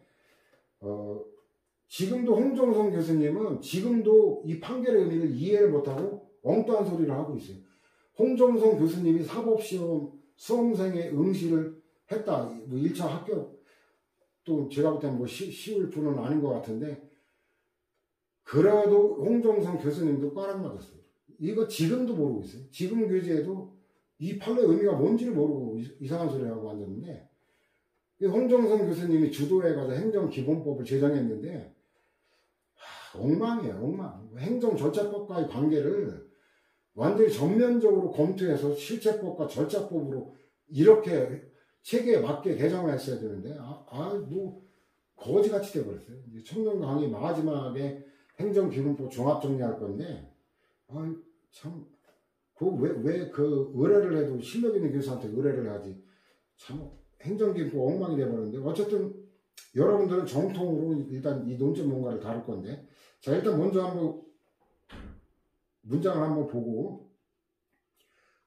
지금도 홍정성 교수님은 지금도 이 판결의 의미를 이해를 못하고 엉뚱한 소리를 하고 있어요. 홍정성 교수님이 사법시험 수험생의 응시를 했다. 뭐 1차 합격, 또 제가 볼 때는 뭐 쉬울 분은 아닌 것 같은데, 그래도 홍정성 교수님도 꽈락 맞았어요. 이거 지금도 모르고 있어요. 지금 교재에도 이 판례 의미가 뭔지를 모르고 이상한 소리 하고 앉았는데, 홍정성 교수님이 주도해가지고 행정기본법을 제정했는데, 엉망이에요, 엉망. 행정절차법과의 관계를 완전히 전면적으로 검토해서 실체법과 절차법으로 이렇게 체계에 맞게 개정을 했어야 되는데, 뭐 거지같이 돼버렸어요. 청년 강의 마지막에 행정기본법 종합정리할 건데, 참, 왜 그 의뢰를 해도 실력 있는 교수한테 의뢰를 하지. 참, 행정기본법 엉망이 돼버렸는데, 어쨌든 여러분들은 정통으로 일단 이 논점 뭔가를 다룰 건데, 자, 일단 먼저 한번 문장을 한번 보고,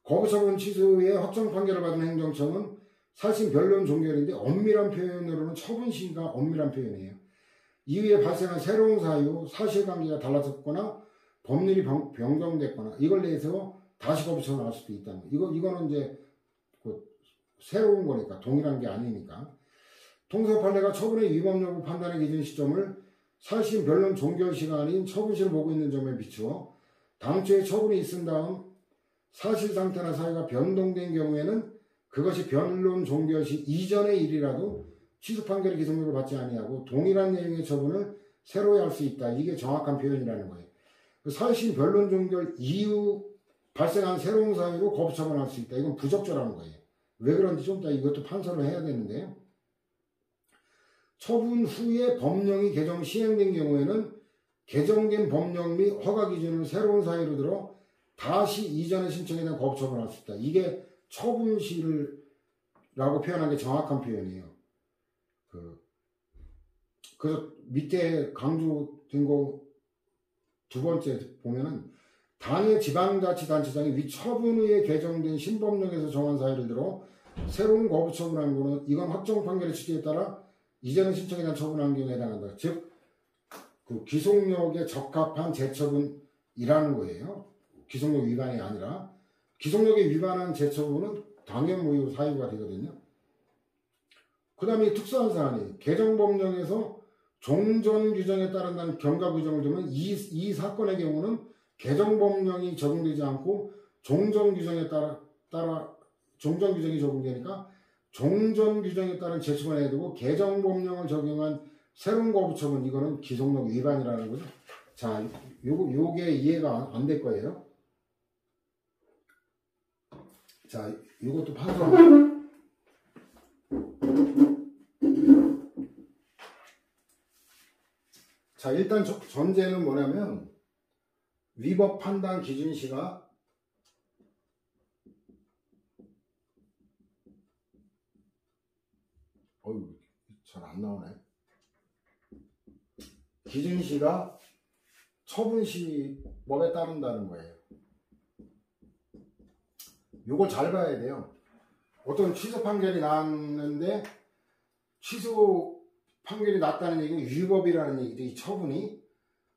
거부처분 취소의 확정 판결을 받은 행정청은 사실 변론 종결인데, 엄밀한 표현으로는 처분시가 엄밀한 표현이에요. 이후에 발생한 새로운 사유, 사실관계가 달라졌거나 법률이 변경됐거나 이걸 내서 다시 거부처분을 할 수도 있다는 거예요. 이거는 이제 그 새로운 거니까 동일한 게 아니니까. 통사 판례가 처분의 위법 여부 판단의 기준 시점을 사실 변론 종결 시간인 처분시를 보고 있는 점에 비추어 당초에 처분이 있은 다음 사실 상태나 사유가 변동된 경우에는 그것이 변론 종결 시 이전의 일이라도 취소 판결의 기성력을 받지 아니하고 동일한 내용의 처분을 새로이 할 수 있다. 이게 정확한 표현이라는 거예요. 사실 변론 종결 이후 발생한 새로운 사유로 거부 처분할 수 있다. 이건 부적절한 거예요. 왜 그런지 좀 이따 이것도 판서를 해야 되는데요. 처분 후에 법령이 개정 시행된 경우에는 개정된 법령 및 허가 기준을 새로운 사유로 들어 다시 이전의 신청에 대한 거부 처분할 수 있다. 이게 처분시라고 표현한 게 정확한 표현이에요. 그래서 밑에 강조된 거 두 번째 보면은 당의 지방자치단체장이 위 처분 후에 개정된 신법령에서 정한 사유를 들어 새로운 거부 처분한 거는 이건 확정 판결의 취지에 따라 이전의 신청에 대한 처분한 경우에 해당한다. 즉, 그 기속력에 적합한 재처분이라는 거예요. 기속력 위반이 아니라 기속력에 위반한 재처분은 당연 무효 사유가 되거든요. 그 다음에 특수한 사안이 개정법령에서 종전 규정에 따른다는 경과 규정을 두면 이 사건의 경우는 개정법령이 적용되지 않고 종전 규정에 따라 종전 규정이 적용되니까 종전 규정에 따른 재처분을 해두고 개정법령을 적용한 새로운 거부처분 이거는 기속력 위반이라는 거죠. 자, 요게 이해가 안 될 거예요. 자, 이것도 판서. 자, 일단 전제는 뭐냐면 위법 판단 기준시가 잘 안 나오네. 기준시가 처분시법에 따른다는 거예요. 요걸 잘 봐야 돼요. 어떤 취소 판결이 났는데 취소 판결이 났다는 얘기는 위법이라는 얘기죠. 이 처분이.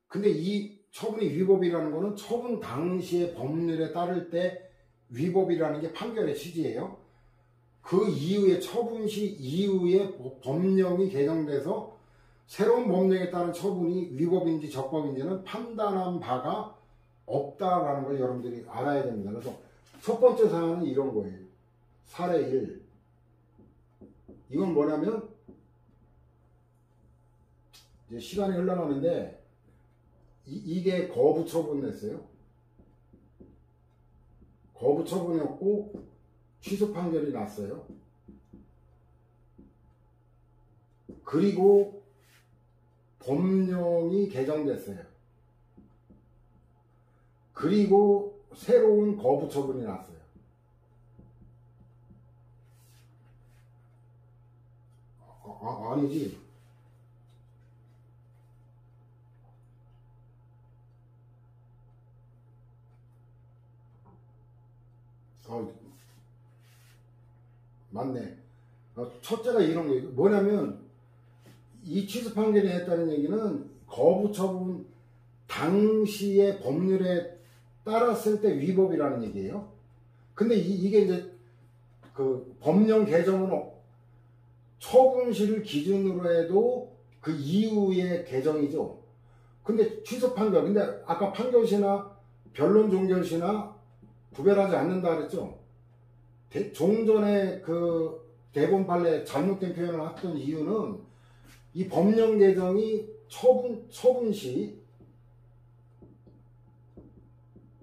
근데 이 처분이 위법이라는 거는 처분 당시의 법률에 따를 때 위법이라는 게 판결의 취지예요. 그 이후에 처분시 이후에 법령이 개정돼서 새로운 법령에 따른 처분이 위법인지 적법인지는 판단한 바가 없다라는 걸 여러분들이 알아야 됩니다. 그래서 첫 번째 사안은 이런 거예요. 사례 1. 이건 뭐냐면 이제 시간이 흘러가는데 이게 거부 처분이었어요. 거부 처분이었고 취소 판결이 났어요. 그리고 법령이 개정됐어요. 그리고 새로운 거부 처분이 났어요. 아니지. 맞네. 첫째가 이런 거예요. 뭐냐면 이 취소 판결이 했다는 얘기는 거부 처분 당시의 법률에 따랐을 때 위법이라는 얘기예요. 근데 이게 이제 그 법령 개정은 처분시를 기준으로 해도 그 이후의 개정이죠. 근데 취소 판결, 근데 아까 판결시나 변론 종결시나 구별하지 않는다 그랬죠. 종전에 그 대법원 판례 잘못된 표현을 했던 이유는 이 법령 개정이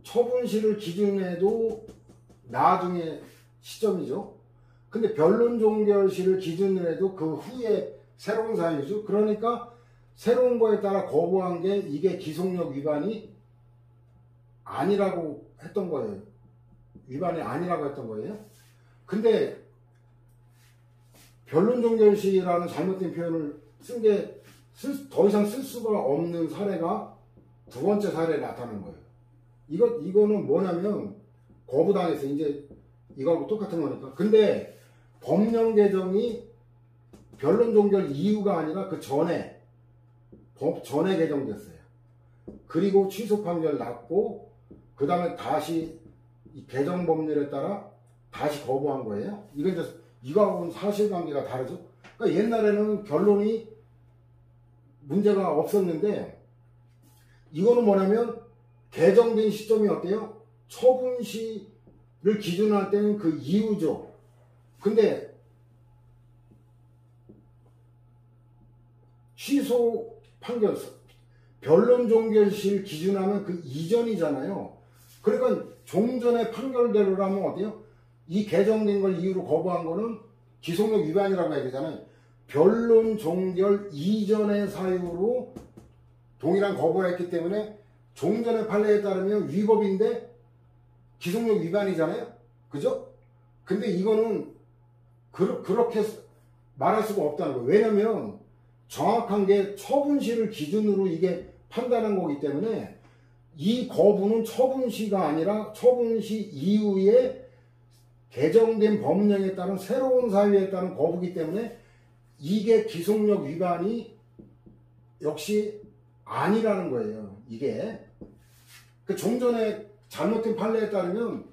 처분시를 기준해도 나중에 시점이죠. 근데 변론 종결시를 기준으로 해도 그 후에 새로운 사유죠. 그러니까 새로운 거에 따라 거부한 게 이게 기속력 위반이 아니라고 했던 거예요. 위반이 아니라고 했던 거예요. 근데 변론 종결시라는 잘못된 표현을 쓴 게 더 이상 쓸 수가 없는 사례가 두 번째 사례에 나타난 거예요. 이거는 뭐냐면 거부당해서 이제 이거하고 똑같은 거니까. 근데 법령 개정이 변론 종결 이유가 아니라 그 전에 법 전에 개정됐어요. 그리고 취소 판결 났고 그 다음에 다시 이 개정 법률에 따라 다시 거부한 거예요. 이건 이제 이거하고는 사실관계가 다르죠. 그러니까 옛날에는 결론이 문제가 없었는데 이거는 뭐냐면 개정된 시점이 어때요? 처분시를 기준으로 할 때는 그 이후죠. 근데 취소 판결, 변론 종결시를 기준하면 그 이전이잖아요. 그러니까 종전의 판결대로라면 어때요? 이 개정된 걸 이유로 거부한 거는 기속력 위반이라고 해야 되잖아요. 변론 종결 이전의 사유로 동일한 거부를 했기 때문에 종전의 판례에 따르면 위법인데 기속력 위반이잖아요. 그죠? 근데 이거는 그렇게 말할 수가 없다는 거예요. 왜냐면 정확한 게 처분시를 기준으로 이게 판단한 거기 때문에 이 거부는 처분시가 아니라 처분시 이후에 개정된 법령에 따른 새로운 사유에 따른 거부기 때문에 이게 기속력 위반이 역시 아니라는 거예요. 이게 그 종전에 잘못된 판례에 따르면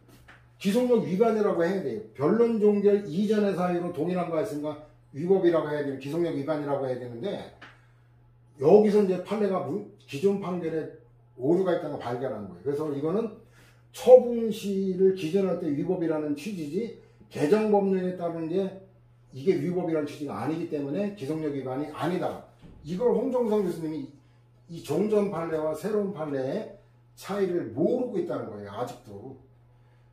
기속력 위반이라고 해야 돼요. 변론 종결 이전의 사유로 동일한 거 했으니까 위법이라고 해야 되는 기속력 위반이라고 해야 되는데 여기서 이제 판례가 기존 판결에 오류가 있다는 걸 발견한 거예요. 그래서 이거는 처분시를 기준할 때 위법이라는 취지지 개정 법령에 따른 게 이게 위법이라는 취지가 아니기 때문에 기속력 위반이 아니다. 이걸 홍정성 교수님이 이 종전 판례와 새로운 판례의 차이를 모르고 있다는 거예요. 아직도.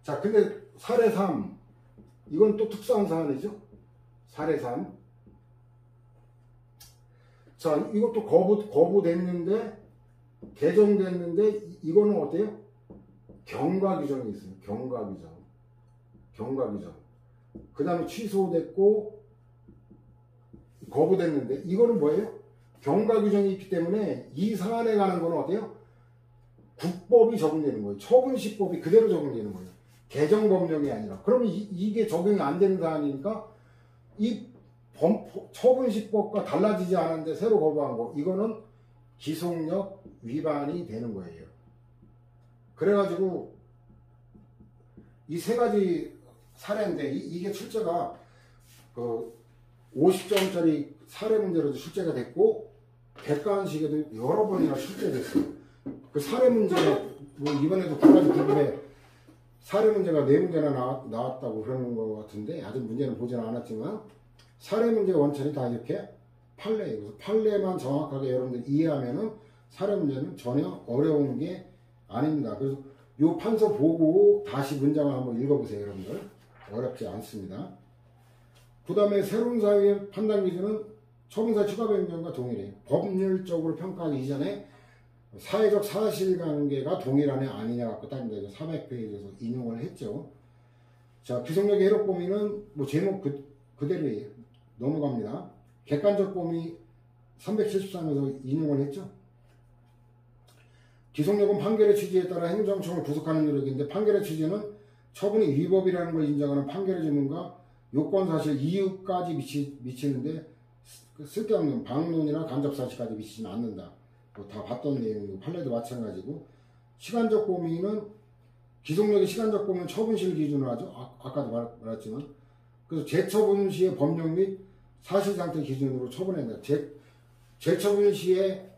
자, 근데 사례 3 이건 또 특수한 사안이죠. 사례 3 자, 이것도 거부됐는데 개정됐는데 이거는 어때요? 경과 규정이 있어요. 경과 규정. 경과 규정. 그 다음에 취소됐고 거부됐는데 이거는 뭐예요? 경과 규정이 있기 때문에 이 사안에 관한 거는 어때요? 국법이 적용되는 거예요. 처분시법이 그대로 적용되는 거예요. 개정 법령이 아니라. 그러면 이게 적용이 안 되는 사안이니까 이 처분시법과 달라지지 않았는데 새로 거부한 거 이거는 기속력 위반이 되는 거예요. 그래가지고 이 세 가지 사례인데 이게 출제가 그 50점짜리 사례 문제로도 출제가 됐고 객관식에도 여러 번이나 출제됐어요. 그 사례 문제가 뭐 이번에도 9가지 부분에 사례 문제가 4문제나 나왔다고 그러는 것 같은데 아직 문제는 보지는 않았지만 사례 문제 원천이 다 이렇게 판례예요. 그래서 판례만 정확하게 여러분들 이해하면은 사례 문제는 전혀 어려운 게 아닙니다. 그래서 요 판서 보고 다시 문장을 한번 읽어보세요, 여러분들. 어렵지 않습니다. 그 다음에 새로운 사유의 판단 기준은 처분사 추가 변경과 동일해요. 법률적으로 평가하기 이전에 사회적 사실관계가 동일하냐 아니냐 갖고 따집니다. 400페이지에서 인용을 했죠. 자, 기속력의 해롭 범위는 뭐 제목 그대로예요. 넘어갑니다. 객관적 범위 373에서 인용을 했죠. 기속력은 판결의 취지에 따라 행정청을 구속하는 노력인데 판결의 취지는 처분이 위법이라는 걸 인정하는 판결의 주문과 요건사실 이유까지 미치는데 쓸데없는 방론이나 간접사실까지 미치지는 않는다. 뭐 다 봤던 내용이고 판례도 마찬가지고 시간적 범위는 기속력의 시간적 범위는 처분시를 기준으로 하죠. 아까도 말했지만 그래서 재처분 시의 법령 및 사실상태 기준으로 처분한다. 재처분 시에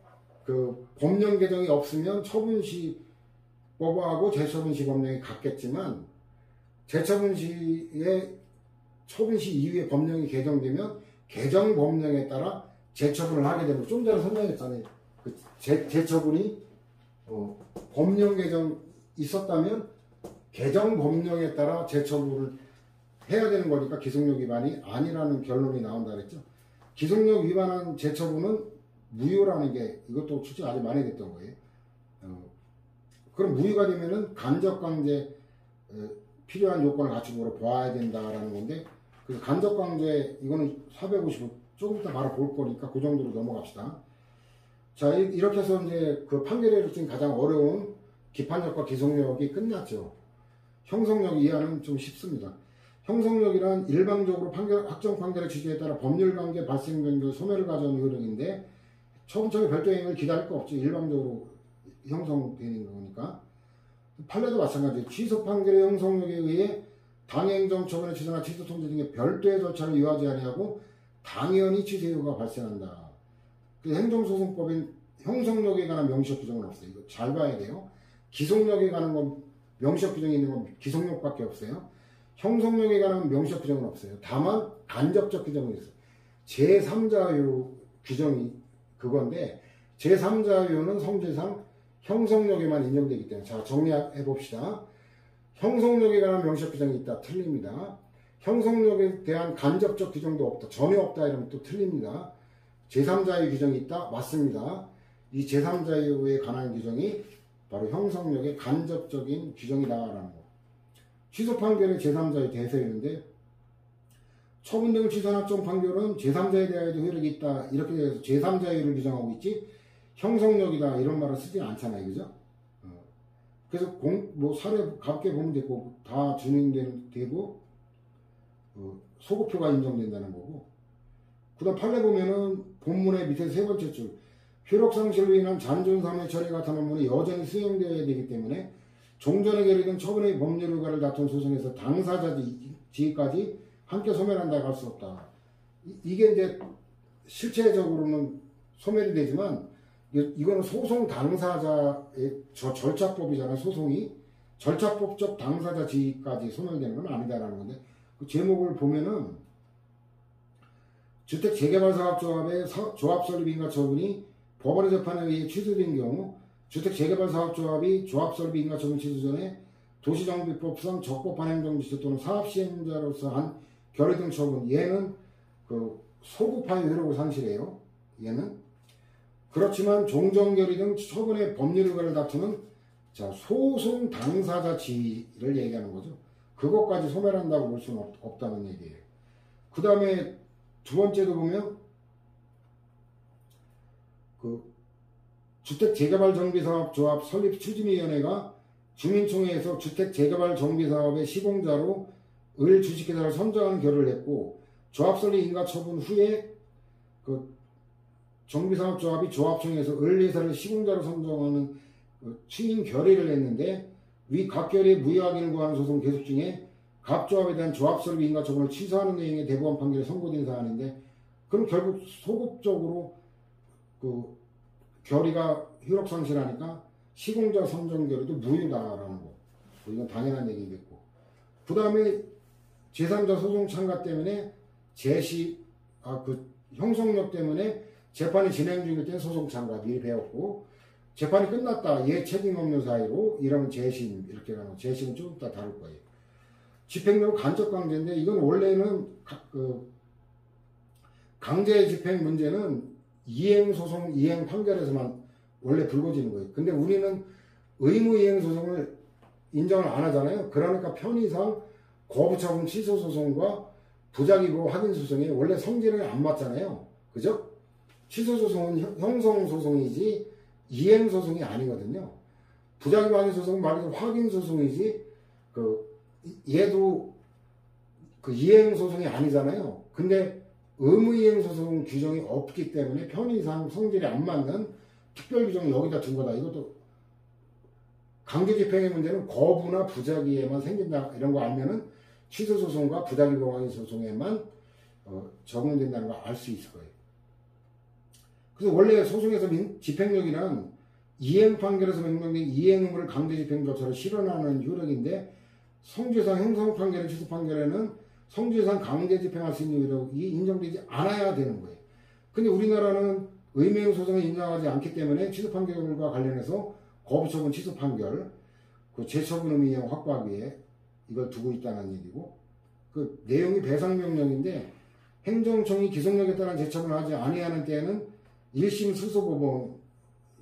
그 법령 개정이 없으면 처분시법하고 재처분시 법령이 같겠지만 재처분 시에 처분시 이후에 법령이 개정되면 개정 법령에 따라 재처분을 하게 되는 좀 전에 설명했잖아요. 그 재처분이 법령 개정 있었다면 개정 법령에 따라 재처분을 해야 되는 거니까 기속력 위반이 아니라는 결론이 나온다 그랬죠. 기속력 위반한 재처분은 무효라는 게 이것도 출제가 아주 많이 됐던 거예요. 그럼 무효가 되면은 간접강제 필요한 요건을 갖춘 거로 봐야 된다라는 건데 그래서 간접강제 이거는 455 조금 이따 바로 볼 거니까 그 정도로 넘어갑시다. 자, 이렇게 해서 이제 그 판결에 지금 가장 어려운 기판력과 기속력이 끝났죠. 형성력 이해하는 좀 쉽습니다. 형성력이란 일방적으로 확정 판결의 취지에 따라 법률관계 발생 변경 소멸을 가져온 효력인데 처분청의 별도 행위를 기다릴 거 없지. 일방적으로 형성되는 거니까. 판례도 마찬가지예요. 취소 판결의 형성력에 의해 당행정처분의 취소나 취소 통지 등의 별도의 절차를 유하지 아니하고 당연히 취소 이유가 발생한다. 그 행정소송법인 형성력에 관한 명시적 규정은 없어요. 이거 잘 봐야 돼요. 기속력에 관한 건 명시적 규정이 있는 건 기속력밖에 없어요. 형성력에 관한 명시적 규정은 없어요. 다만 간접적 규정이 있어요. 제3자유 규정이 그건데 제3자유는 성질상 형성력에만 인정되기 때문에 자 정리해 봅시다. 형성력에 관한 명시적 규정이 있다. 틀립니다. 형성력에 대한 간접적 규정도 없다. 전혀 없다 이러면 또 틀립니다. 제3자유 규정이 있다. 맞습니다. 이 제3자유에 관한 규정이 바로 형성력의 간접적인 규정이다라는 거. 취소 판결의 제3자유 대세였는데 처분 등을 취소한 합정 판결은 제3자에 대하여도 효력이 있다. 이렇게 돼서 제3자유를 규정하고 있지 형성력이다 이런 말을 쓰지 않잖아요. 그죠? 그래서 뭐 사례 가볍게 보면 되고 다 준용되고 소급표가 인정된다는 거고 그 다음 판례 보면은 본문의 밑에 세 번째 줄 효력상실로 인한 잔존사무의 처리가 같은 문이 여전히 수행되어야 되기 때문에 종전에 결의된 처분의 법률 일과를 다툰 소송에서 당사자 지위까지 함께 소멸한다고 할 수 없다. 이게 이제 실체적으로는 소멸이 되지만 이거는 소송 당사자의 절차법이잖아요. 소송이 절차법적 당사자 지위까지 소멸되는 건 아니다라는 건데 그 제목을 보면은 주택재개발사업조합의 조합설립인가 처분이 법원의 재판에 의해 취소된 경우 주택재개발사업조합이 조합설립인가 처분 취소 전에 도시정비법상 적법한 행정지시 또는 사업시행자로서 한 결의 등 처분 얘는 그 소급하여 효력을 상실해요. 얘는 그렇지만 종전결의 등 처분의 법률 일과를 다투는 자 소송 당사자 지위를 얘기하는 거죠. 그것까지 소멸한다고 볼 수는 없다는 얘기예요. 그 다음에 두 번째도 보면 그 주택재개발정비사업조합 설립 추진위원회가 주민총회에서 주택재개발정비사업의 시공자로 을 주식회사를 선정하는 결의를 했고 조합 설립 인가 처분 후에 그 정비사업조합이 조합총회에서 을 회사를 시공자로 선정하는 추인 결의를 했는데 위 각 결의의 무효 확인을 구하는 소송 계속 중에 각 조합에 대한 조합 설립 인가 처분을 취소하는 내용의 대법원 판결이 선고된 사안인데 그럼 결국 소급적으로 그 결의가 효력 상실하니까 시공자 선정 결의도 무효다라는 거. 이건 당연한 얘기겠고. 그 다음에 제3자 소송 참가 때문에 그 형성력 때문에 재판이 진행 중일 때 소송 참가 미리 배웠고 재판이 끝났다. 얘 책임 없는 사이로 이러면 재심 이렇게 가는 재심은 좀 이따 다룰 거예요. 집행력 간접 강제인데 이건 원래는 강제 집행 문제는 이행소송, 이행 판결에서만 원래 불거지는 거예요. 근데 우리는 의무 이행소송을 인정을 안 하잖아요. 그러니까 편의상 거부처분 취소소송과 부작위고 확인소송이 원래 성질이 안 맞잖아요. 그죠? 취소소송은 형성소송이지 이행소송이 아니거든요. 부작위 확인소송은 말 그대로 확인소송이지 얘도 이행소송이 아니잖아요. 근데 의무이행소송 규정이 없기 때문에 편의상 성질이 안 맞는 특별규정을 여기다 둔 거다. 이것도 강제집행의 문제는 거부나 부작위에만 생긴다. 이런 거 알면은 취소소송과 부작위 보완소송에만 적용된다는 걸 알 수 있을 거예요. 그래서 원래 소송에서 집행력이란 이행 판결에서 명명된 이행 의무를 강제집행 조처를 실현하는 효력인데 성질상 형성 판결의 취소 판결에는 성질상 강제 집행할 수 있는 효력이 인정되지 않아야 되는 거예요. 근데 우리나라는 의무이행 소송을 인정하지 않기 때문에 취소 판결과 관련해서 거부처분 취소 판결, 그 재처분 의무 이행 확보하기 위해 이걸 두고 있다는 얘기고 그 내용이 배상명령인데 행정청이 기속력에 따른 재처분을 하지 아니하는 때에는 1심 수소법원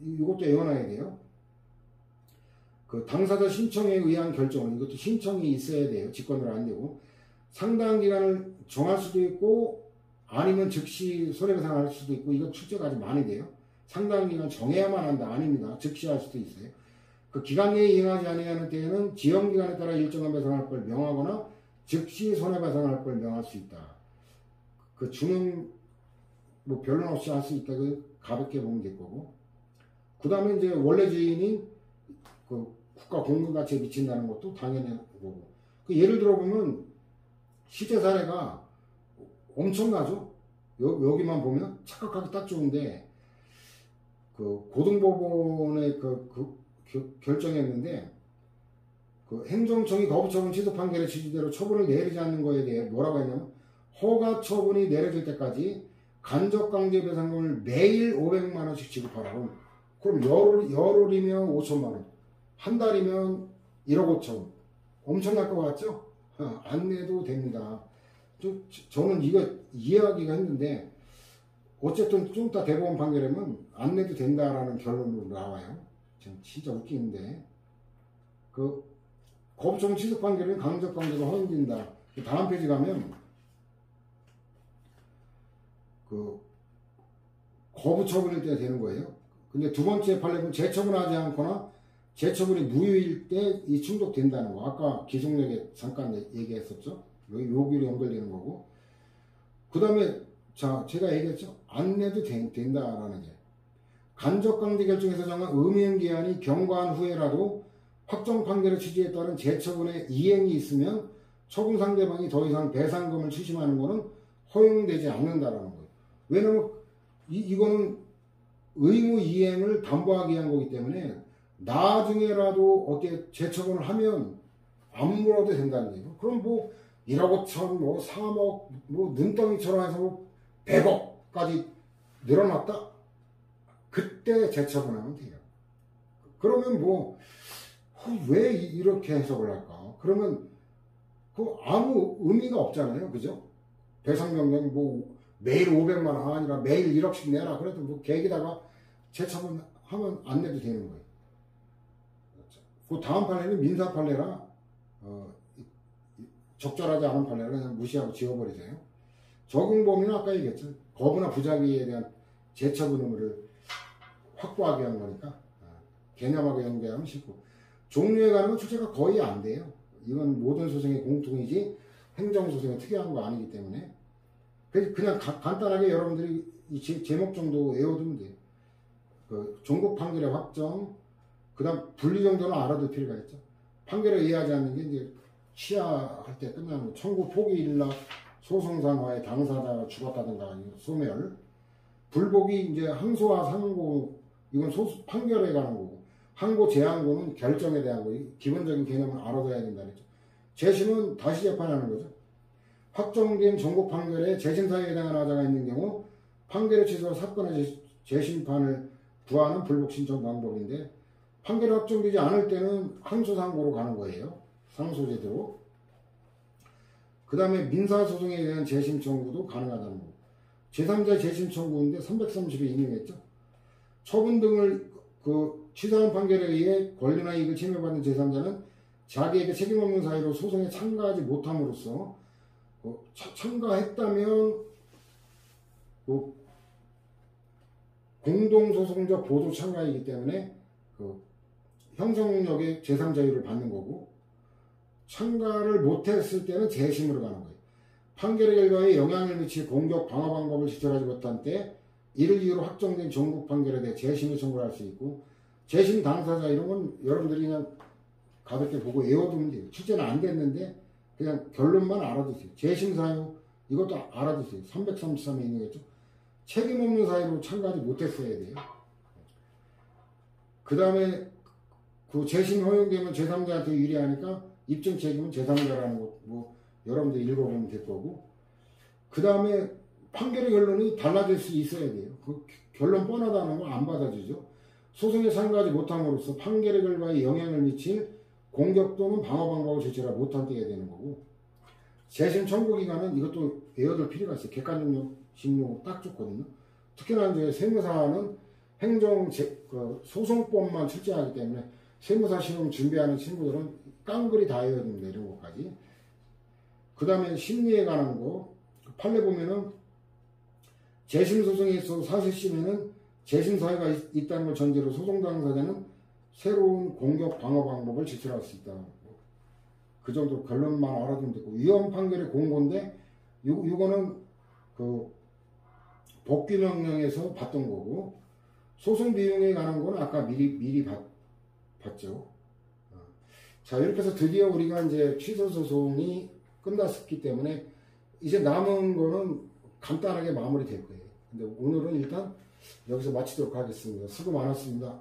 이것도 외워놔야 돼요. 그 당사자 신청에 의한 결정은 이것도 신청이 있어야 돼요. 직권으로 안 되고 상당한 기간을 정할 수도 있고 아니면 즉시 손해배상할 수도 있고 이거 출제가 아주 많이 돼요. 상당한 기간 정해야만 한다. 아닙니다. 즉시 할 수도 있어요. 그 기간 내에 이행하지 아니하는 때에는 지연기간에 따라 일정한 배상할 걸 명하거나 즉시 손해배상할 걸 명할 수 있다. 그 주는 뭐 변론 없이 할 수 있다. 그 가볍게 보면 될 거고. 그 다음에 이제 원래 주인인 그 국가 공급 가치에 미친다는 것도 당연히 거고. 그 예를 들어 보면 실제 사례가 엄청나죠. 여기만 보면 착각하기 딱 좋은데 그 고등법원의 결정이었는데 그 행정청이 거부처분 취소 판결의 취지대로 처분을 내리지 않는 거에 대해 뭐라고 했냐면 허가 처분이 내려질 때까지 간접강제배상금을 매일 500만 원씩 지급하라고. 그럼 열흘이면 5천만 원, 한 달이면 1억 5천. 엄청날 것 같죠? 안 내도 됩니다. 저는 이거 이해하기가 힘든데 어쨌든 좀 이따 대법원 판결하면 안 내도 된다라는 결론으로 나와요. 진짜 웃기는데 그 거부처분 취소 판결은 강제강제가 허용된다. 다음 페이지 가면 그 거부처분일 때 되는 거예요. 근데 두 번째 판례는 재처분하지 않거나 재처분이 무효일 때 이 충족된다는 거. 아까 기속력에 잠깐 얘기했었죠. 여기로 연결되는 거고. 그 다음에 자 제가 얘기했죠. 안 내도 된다라는 게. 간접강제 결정에서 정한 음행기한이 경과한 후에라도 확정 판결의 취지에 따른 재처분의 이행이 있으면 처분 상대방이 더 이상 배상금을 추심하는 것은 허용되지 않는다라는 거예요. 왜냐면 이거는 의무 이행을 담보하기 위한 거기 때문에 나중에라도 어떻게 재처분을 하면 안 물어도 된다는 얘기예요. 그럼 뭐 1억 5천, 뭐 3억, 뭐 눈덩이처럼 해서 뭐 100억까지 늘어났다? 그때 재처분하면 돼요. 그러면 뭐 왜 이렇게 해석을 할까? 그러면 그 아무 의미가 없잖아요. 그죠? 배상명령 뭐 매일 500만 원 아니라 매일 1억씩 내라. 그래도 뭐 계획에다가 재처분하면 안 내도 되는 거예요. 그 다음 판례는 민사 판례라 적절하지 않은 판례라 그냥 무시하고 지워버리세요. 적용 범위는 아까 얘기했죠. 거부나 부작위에 대한 재처분 의무를 확보하게 한 거니까 개념하게 연계하면 쉽고 종류에 관한 출제가 거의 안 돼요. 이건 모든 소송의 공통이지 행정소송에 특이한 거 아니기 때문에 그냥 간단하게 여러분들이 이 제목 정도 외워두면 돼요. 그 종국 판결의 확정, 그 다음 분리 정도는 알아둘 필요가 있죠. 판결에 의하지 않는 게 이제 취하할 때 끝나는 거. 청구 포기 일락, 소송상화의 당사자가 죽었다든가 소멸, 불복이 이제 항소와 상고, 이건 판결에 관한 거고, 항고 재항고는 결정에 대한 거. 기본적인 개념을 알아둬야 된다 그랬죠. 재심은 다시 재판하는 거죠. 확정된 전고 판결에 재심사에 해당하는 하자가 있는 경우 판결의 취소 사건의 재심판을 구하는 불복 신청 방법인데 판결이 확정되지 않을 때는 항소상고로 가는 거예요. 상소제도로. 그 다음에 민사소송에 대한 재심 청구도 가능하다는 거. 제3자 재심 청구인데 330에 인용했죠. 처분 등을 취소한 판결에 의해 권리나 이익을 침해받는 제3자는 자기에게 책임 없는 사유로 소송에 참가하지 못함으로써 참가했다면 공동소송적 보도 참가이기 때문에 형성력의 제3자유를 받는 거고 참가를 못했을 때는 재심으로 가는 거예요. 판결의 결과에 영향을 미칠 공격 방어 방법을 지적하지 못한 때 이를 이유로 확정된 전국 판결에 대해 재심을 청구할 수 있고 재심 당사자 이런 건 여러분들이 그냥 가볍게 보고 외워두면 돼요. 출제는 안 됐는데 그냥 결론만 알아두세요. 재심 사유 이것도 알아두세요. 333에 있는 거죠. 책임 없는 사유로 참가하지 못했어야 돼요. 그 다음에 그 재심 허용되면 제3자한테 유리하니까 입증 책임은 제3자라는 거 뭐 여러분들 읽어보면 될 거고 그 다음에 판결의 결론이 달라질 수 있어야 돼요. 그 결론 뻔하다는 거 안 받아주죠. 소송에 참가하지 못함으로써 판결의 결과에 영향을 미칠 공격 또는 방어 방법을 제출하지 못한 때가 되는 거고 재심 청구 기간은 이것도 외워둘 필요가 있어요. 객관적 신용 딱 좋거든요. 특히나 이제 세무사는 소송법만 출제하기 때문에 세무사 시험 준비하는 친구들은 깡그리 다 외워야 됩니다. 이런 것까지. 그 다음에 심리에 관한 거 판례 보면은 재심 소송에 있어서 사실심에는 재심 사유가 있다는 걸 전제로 소송 당사자는 새로운 공격 방어 방법을 제출할 수 있다. 그 정도 결론만 알아두면 되고 위헌 판결의 공고인데 이거는 복귀 명령에서 받던 거고 소송 비용에 관한 건 아까 미리 받죠. 자, 이렇게 해서 드디어 우리가 이제 취소 소송이 끝났기 때문에 이제 남은 거는 간단하게 마무리될 거예요. 근데 오늘은 일단 여기서 마치도록 하겠습니다. 수고 많았습니다.